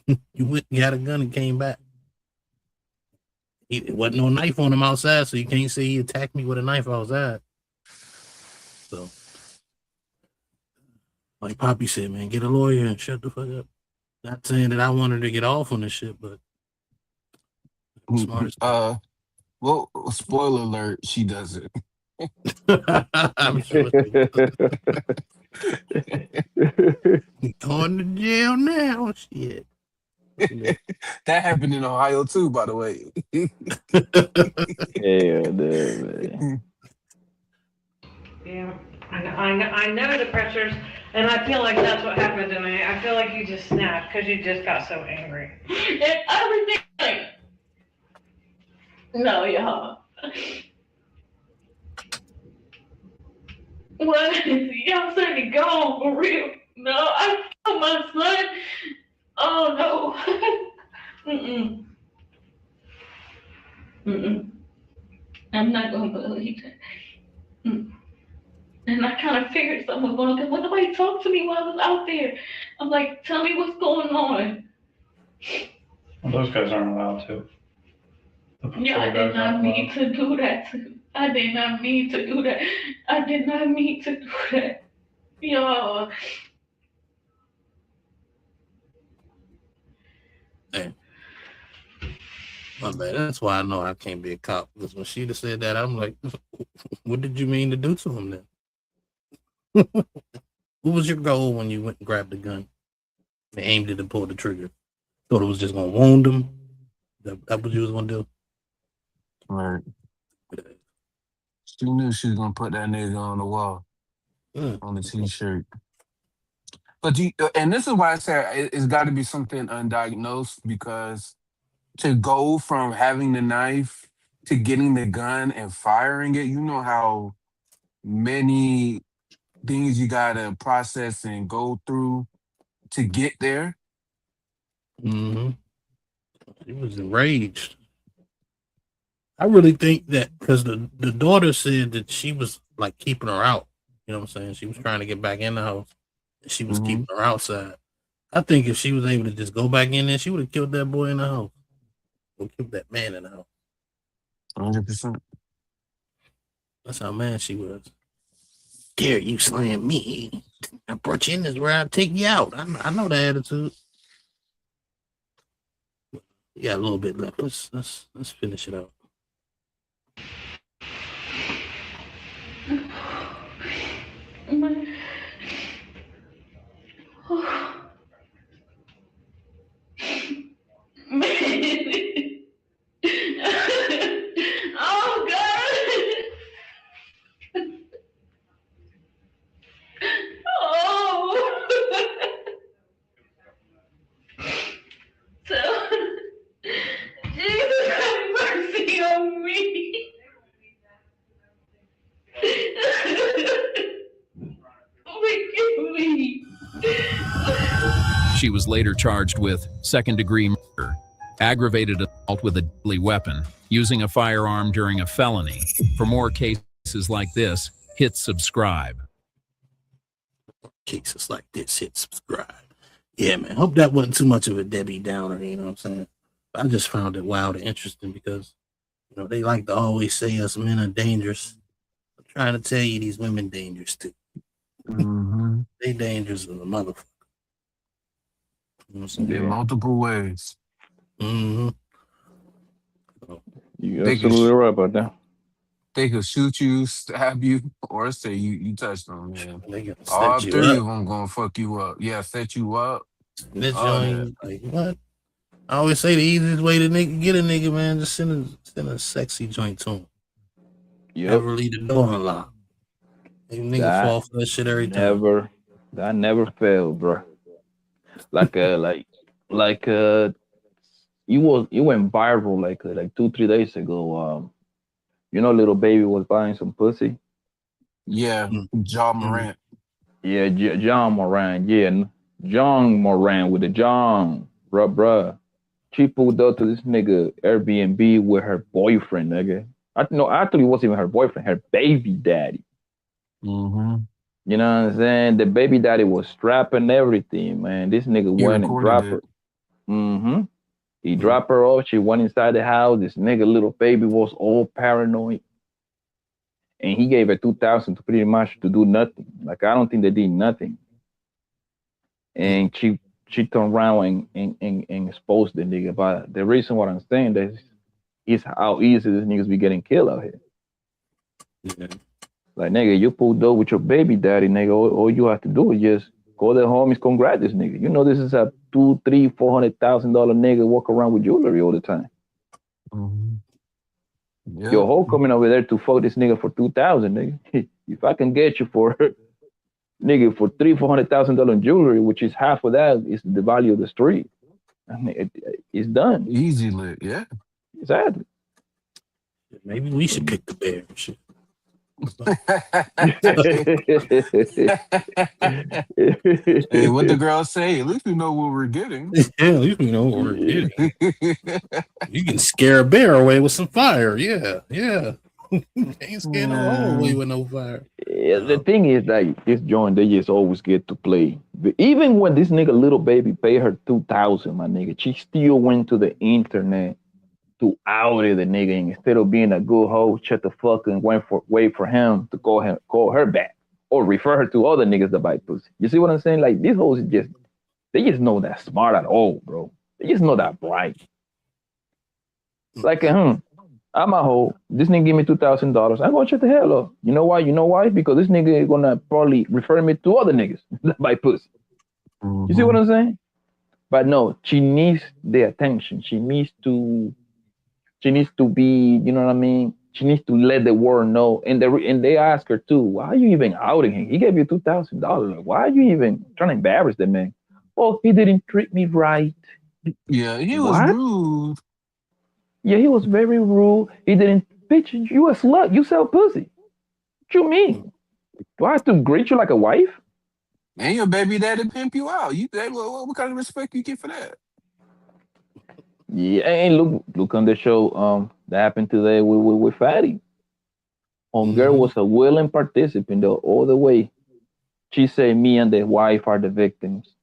[SPEAKER 2] You went and got a gun and came back. It wasn't no knife on him outside, so you can't say he attacked me with a knife outside. So, like Poppy said, man, get a lawyer and shut the fuck up. Not saying that I wanted to get off on this shit, but smart as
[SPEAKER 1] Well, spoiler alert, she does it.
[SPEAKER 2] I'm sure going to jail now. Shit.
[SPEAKER 1] That happened in Ohio too, by the way.
[SPEAKER 12] Yeah, man.
[SPEAKER 11] Yeah, I know the pressures, and I feel like that's what happened to me. I feel like you just snapped because you just got so angry. And everything. No, y'all. What? Y'all said to go for real. No, I killed my son. Oh no. Mm-mm. Mm-mm. I'm not gonna believe it. Mm. And I kind of figured something was going on because when nobody talked to me while I was out there, I'm like, tell me what's going on.
[SPEAKER 7] Well, those guys aren't allowed to. The
[SPEAKER 11] Yeah, I
[SPEAKER 7] patrol
[SPEAKER 11] did
[SPEAKER 7] guys
[SPEAKER 11] not
[SPEAKER 7] aren't
[SPEAKER 11] mean to do that. I did not mean to do that. I did not mean to do that. Y'all.
[SPEAKER 2] My bad. That's why I know I can't be a cop. Because when she just said that, I'm like, what did you mean to do to him then? What was your goal when you went and grabbed the gun and aimed it and pulled the trigger? Thought it was just gonna wound him? That what you was gonna do?
[SPEAKER 1] Right. She knew she was gonna put that nigga on the wall, on the t-shirt. But and this is why I say it's got to be something undiagnosed, because to go from having the knife to getting the gun and firing it, you know how many things you gotta process and go through to get there.
[SPEAKER 2] Mm-hmm. He was enraged. I really think that because the daughter said that she was like keeping her out. You know what I'm saying? She was trying to get back in the house. And she was keeping her outside. I think if she was able to just go back in there, she would have killed that boy in the house. Or killed that man in the house.
[SPEAKER 1] 100%.
[SPEAKER 2] That's how mad she was. Dare you slam me? I brought you in this where I take you out. I know the attitude. Yeah, a little bit left. Let's finish it out.
[SPEAKER 11] Oh God. Oh. So, Jesus have mercy on me. Forgive me.
[SPEAKER 20] She was later charged with second-degree murder, aggravated assault with a deadly weapon, using a firearm during a felony. For more cases like this, hit subscribe.
[SPEAKER 2] Cases like this, hit subscribe. Yeah, man. Hope that wasn't too much of a Debbie Downer, you know what I'm saying? I just found it wild and interesting because, you know, they like to always say us men are dangerous. I'm trying to tell you these women dangerous too.
[SPEAKER 1] Mm-hmm.
[SPEAKER 2] They dangerous as a motherfucker. You know what I'm saying?
[SPEAKER 1] In multiple ways.
[SPEAKER 2] Mm-hmm.
[SPEAKER 12] You're absolutely right about that.
[SPEAKER 1] They could shoot you, stab you, or say you touched them. Man.
[SPEAKER 2] All
[SPEAKER 1] All three of them gonna fuck you up. Yeah, set you up.
[SPEAKER 2] Snitch
[SPEAKER 1] all
[SPEAKER 2] on you. Like, what? I always say the easiest way to get a nigga, man, just send a sexy joint to him. Never leave the door unlocked. Nigga fall for that shit every time.
[SPEAKER 12] That never failed, bro. You went viral like 2-3 days ago. You know, little baby was buying some pussy.
[SPEAKER 1] Yeah, John Morant.
[SPEAKER 12] Yeah, John Moran. Yeah, John Moran with the John, bruh. She pulled up to this nigga Airbnb with her boyfriend, nigga. No, actually, it wasn't even her boyfriend, her baby daddy.
[SPEAKER 1] Mm-hmm.
[SPEAKER 12] You know what I'm saying? The baby daddy was strapping everything, man. This nigga
[SPEAKER 1] He
[SPEAKER 12] went and
[SPEAKER 1] recorded
[SPEAKER 12] dropped
[SPEAKER 1] it.
[SPEAKER 12] her. He dropped her off. She went inside the house. This nigga, little baby, was all paranoid. And he gave her 2,000 to pretty much to do nothing. Like, I don't think they did nothing. And she turned around and exposed the nigga. But the reason what I'm saying is how easy these niggas be getting killed out here.
[SPEAKER 2] Yeah.
[SPEAKER 12] Like, nigga, you pulled up with your baby daddy, nigga. All you have to do is just call the homies, congrats this nigga. You know this is a $200,000, $300,000, $400,000 nigga walk around with jewelry all the time.
[SPEAKER 1] Yeah.
[SPEAKER 12] Your hoe coming over there to fuck this nigga for 2,000, nigga. If I can get you for nigga for $300,000-$400,000 jewelry, which is half of that is the value of the street. I mean, it's done.
[SPEAKER 1] Easy lit, yeah.
[SPEAKER 12] Exactly.
[SPEAKER 2] Maybe we should pick the bear and shit.
[SPEAKER 1] Hey, what the girl say? At least we know what we're getting.
[SPEAKER 2] Yeah, at least we know what we're getting. You can scare a bear away with some fire. Yeah. Ain't scaring no hole away with no fire.
[SPEAKER 12] Yeah, the thing is that this joint, they just always get to play. But even when this nigga little baby paid her 2,000, my nigga, she still went to the internet to out the nigga, and instead of being a good hoe, shut the fuck and wait for him to call her back or refer her to other niggas that buy pussy. You see what I'm saying? Like, these hoes they just know that smart at all, bro. They just know that bright. Like, I'm a hoe. This nigga give me $2,000. I'm gonna shut the hell up. You know why? Because this nigga is gonna probably refer me to other niggas that buy pussy. You see what I'm saying? But no, she needs the attention. She needs to be, you know what I mean? She needs to let the world know. And they ask her too, why are you even outing him? He gave you $2,000. Why are you even trying to embarrass the man? Oh, he didn't treat me right.
[SPEAKER 1] Yeah, he was rude.
[SPEAKER 12] Yeah, he was very rude. He didn't, bitch, you a slut. You sell pussy. What you mean? Do I have to greet you like a wife?
[SPEAKER 1] And your baby daddy pimp you out. What kind of respect you get for that?
[SPEAKER 12] Yeah, and look on the show that happened today with Fatty. Girl was a willing participant though, all the way. She said me and the wife are the victims.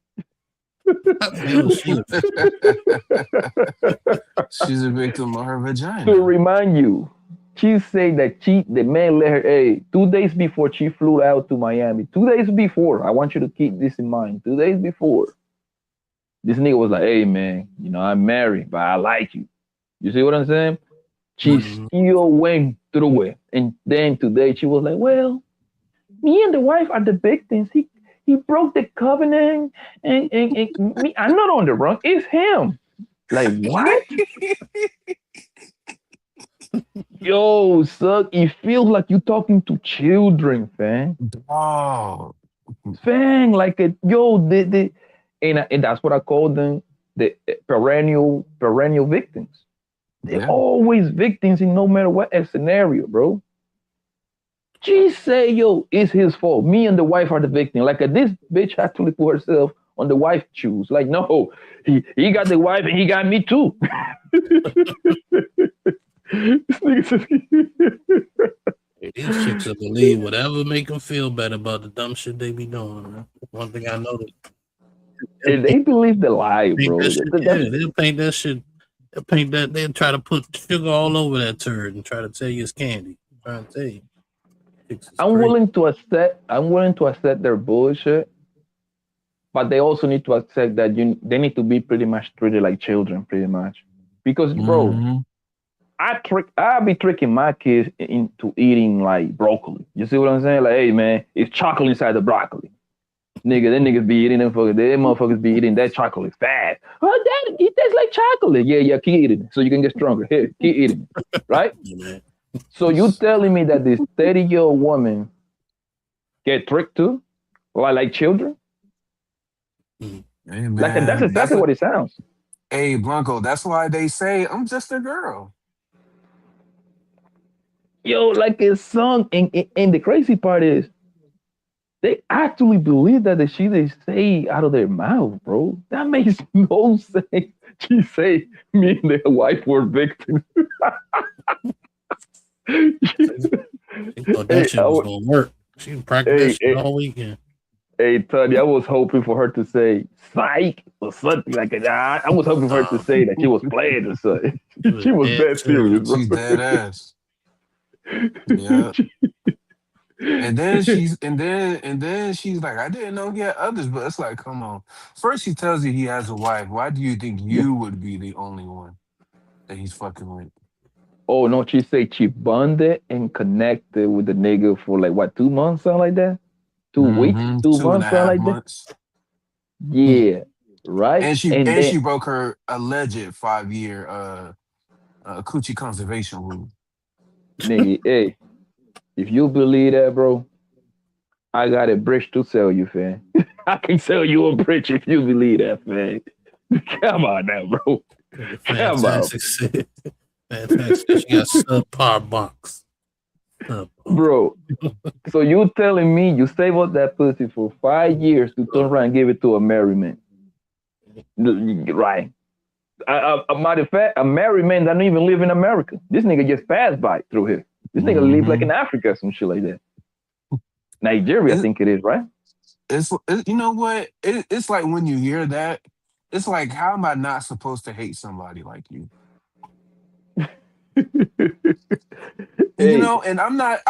[SPEAKER 1] She's a victim of her vagina.
[SPEAKER 12] To remind you, she said that the man let her, 2 days before she flew out to Miami, 2 days before, I want you to keep this in mind, 2 days before, this nigga was like, hey man, you know, I'm married, but I like you. You see what I'm saying? She still went through it. And then today she was like, well, me and the wife are the victims. He broke the covenant and me, I'm not on the run. It's him. Like, what? Yo, son, it feels like you're talking to children, fam.
[SPEAKER 1] Oh.
[SPEAKER 12] Fam, like, and that's what I call them, the perennial victims. They're always victims in no matter what scenario, bro. She say, yo, it's his fault. Me and the wife are the victim. Like, this bitch actually put herself on the wife's shoes. Like, no, he got the wife and he got me too.
[SPEAKER 2] These chicks will believe whatever make them feel better about the dumb shit they be doing. Man. One thing I noticed.
[SPEAKER 12] They believe the lie, bro.
[SPEAKER 2] They'll paint that shit. They'll paint that. They'll try to put sugar all over that turd and try to tell you it's candy. I'm trying to tell you.
[SPEAKER 12] I'm willing to accept their bullshit, but they also need to accept that they need to be pretty much treated like children, pretty much. Because, bro, I be tricking my kids into eating like broccoli. You see what I'm saying? Like, hey man, it's chocolate inside the broccoli. Nigga, them niggas be eating them motherfuckers be eating that chocolate fast. Oh, Dad, it tastes like chocolate. Yeah, keep eating it so you can get stronger. Here, keep eating it. Right? So you telling me that this 30-year-old woman get tricked too? Like children?
[SPEAKER 1] Hey, man,
[SPEAKER 12] like, that's exactly what it sounds.
[SPEAKER 1] Hey, Blanco, that's why they say, I'm just a girl.
[SPEAKER 12] Yo, like it's sung, and the crazy part is, they actually believe that the shit they say out of their mouth, bro. That makes no sense. She say, me and their wife were victims.
[SPEAKER 2] She thought that shit was gonna work. She practiced that shit all weekend.
[SPEAKER 12] Hey, Tony, I was hoping for her to say psych or something like that. I was hoping for her to say that she was playing or something. She was that serious, bro.
[SPEAKER 1] She's dead ass. Yeah. And then she's like, I didn't know he had others, but it's like, come on. First he tells you he has a wife. Why do you think you would be the only one that he's fucking with?
[SPEAKER 12] Oh no, she said she bonded and connected with the nigga for like what, 2 months, something like that? 2 weeks, 2 months, something like
[SPEAKER 1] months.
[SPEAKER 12] that. Yeah, right.
[SPEAKER 1] And
[SPEAKER 12] then,
[SPEAKER 1] she broke her alleged 5-year coochie conservation rule.
[SPEAKER 12] nigga, hey, if you believe that, bro, I got a bridge to sell you, fam. I can sell you a bridge if you believe that, fam. Come on now, bro. Come on.
[SPEAKER 2] Fantastic. She got subpar box.
[SPEAKER 12] Bro, so you telling me you save up that pussy for 5 years to turn around and give it to a married man? Right. A matter of fact, a married man doesn't even live in America. This nigga just passed by through here. This nigga live like in Africa or some shit like that. Nigeria, I think it is, right?
[SPEAKER 1] It's you know what? It's like when you hear that, it's like, how am I not supposed to hate somebody like you?
[SPEAKER 12] Hey.
[SPEAKER 1] You know, and I'm not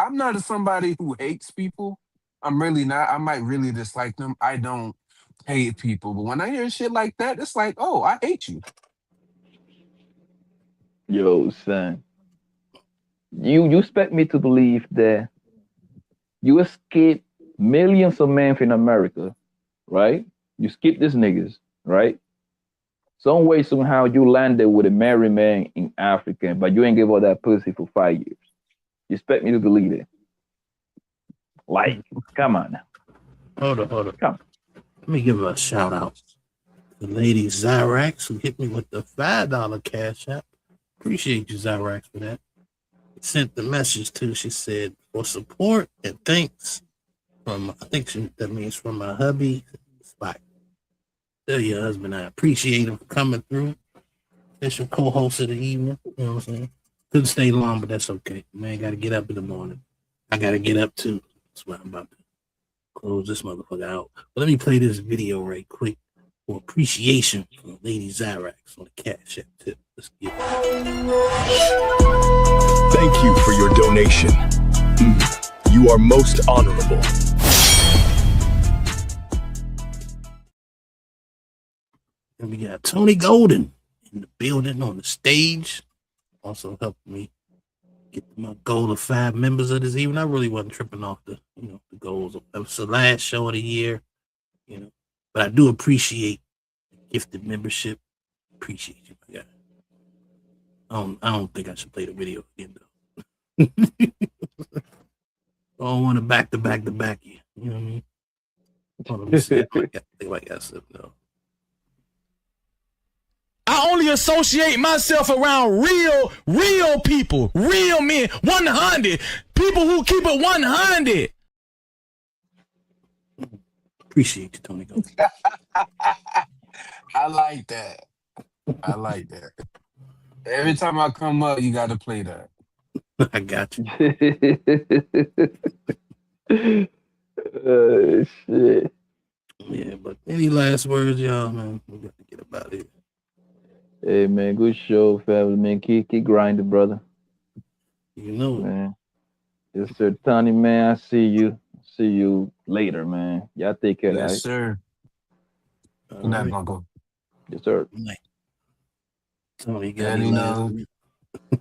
[SPEAKER 1] somebody who hates people. I'm really not. I might really dislike them. I don't hate people, but when I hear shit like that, it's like, oh, I hate you.
[SPEAKER 12] Yo, son. You expect me to believe that you escape millions of men in America, right? You skip these niggas, right? Some way, somehow, you landed with a married man in Africa, but you ain't give all that pussy for 5 years. You expect me to believe it? Like, come on now.
[SPEAKER 2] Hold on.
[SPEAKER 12] Come.
[SPEAKER 2] Let me give a shout out to Lady Zyrax who hit me with the $5 cash app. Appreciate you, Zyrax, for that. Sent the message too. She said, for support and thanks from, I think that means from my hubby. Spot. Tell your husband I appreciate him for coming through. Official co-host of the evening. You know what I'm saying? Couldn't stay long, but that's okay. Man, got to get up in the morning. I got to get up too. That's why I'm about to close this motherfucker out. But let me play this video right quick for appreciation from Lady Zyrax on the cash app tip. Let's get it.
[SPEAKER 16] Thank you for your donation. You are most honorable.
[SPEAKER 2] And we got Tony Golden in the building on the stage. Also helped me get my goal of 5 members of this evening. I really wasn't tripping off the goals. It was the last show of the year, But I do appreciate gifted membership. Appreciate you, my guy. I don't think I should play the video again though. I don't want to back you. You know what I mean? Hold on, let me see. I think I got something though.
[SPEAKER 6] I only associate myself around real people, real men, 100 people who keep it 100.
[SPEAKER 2] Appreciate you, Tony.
[SPEAKER 1] I like that. Every time I come up, you got to play that.
[SPEAKER 2] I got you.
[SPEAKER 12] Shit.
[SPEAKER 2] Yeah, but any last words, y'all, man? We got to get about it.
[SPEAKER 12] Hey, man, good show, family, man. Keep grinding, brother.
[SPEAKER 2] You know it.
[SPEAKER 12] Man. Yes, sir. Tony, man, I see you. See you later, man. Y'all take care.
[SPEAKER 1] Yes,
[SPEAKER 12] right?
[SPEAKER 1] sir. Good night, Blanco.
[SPEAKER 12] Yes, sir.
[SPEAKER 2] Good night. Tony, got
[SPEAKER 1] And
[SPEAKER 2] any last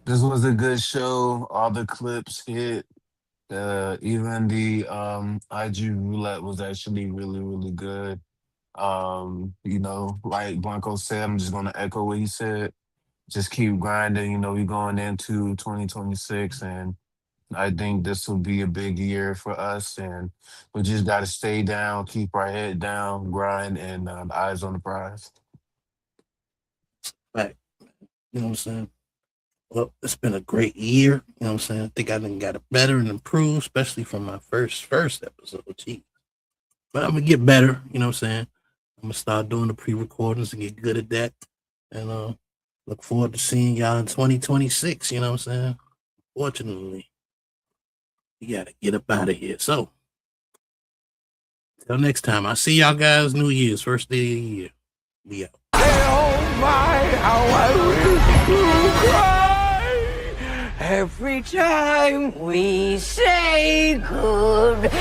[SPEAKER 1] this was a good show. All the clips hit. Even the IG roulette was actually really, really good. Like Blanco said, I'm just gonna echo what he said. Just keep grinding. We're going into 2026, and I think this will be a big year for us. And we just got to stay down, keep our head down, grind, and eyes on the prize.
[SPEAKER 2] Right. You know what I'm saying? Well, it's been a great year. You know what I'm saying? I think I done got it better and improved, especially from my first episode. Gee. But I'm going to get better. You know what I'm saying? I'm going to start doing the pre-recordings and get good at that. And look forward to seeing y'all in 2026. You know what I'm saying? Fortunately, we gotta get up out of here. So, till next time, I'll see y'all guys New Year's, first day of the year. We out.
[SPEAKER 10] Oh my, how I wish to cry every time we say goodbye.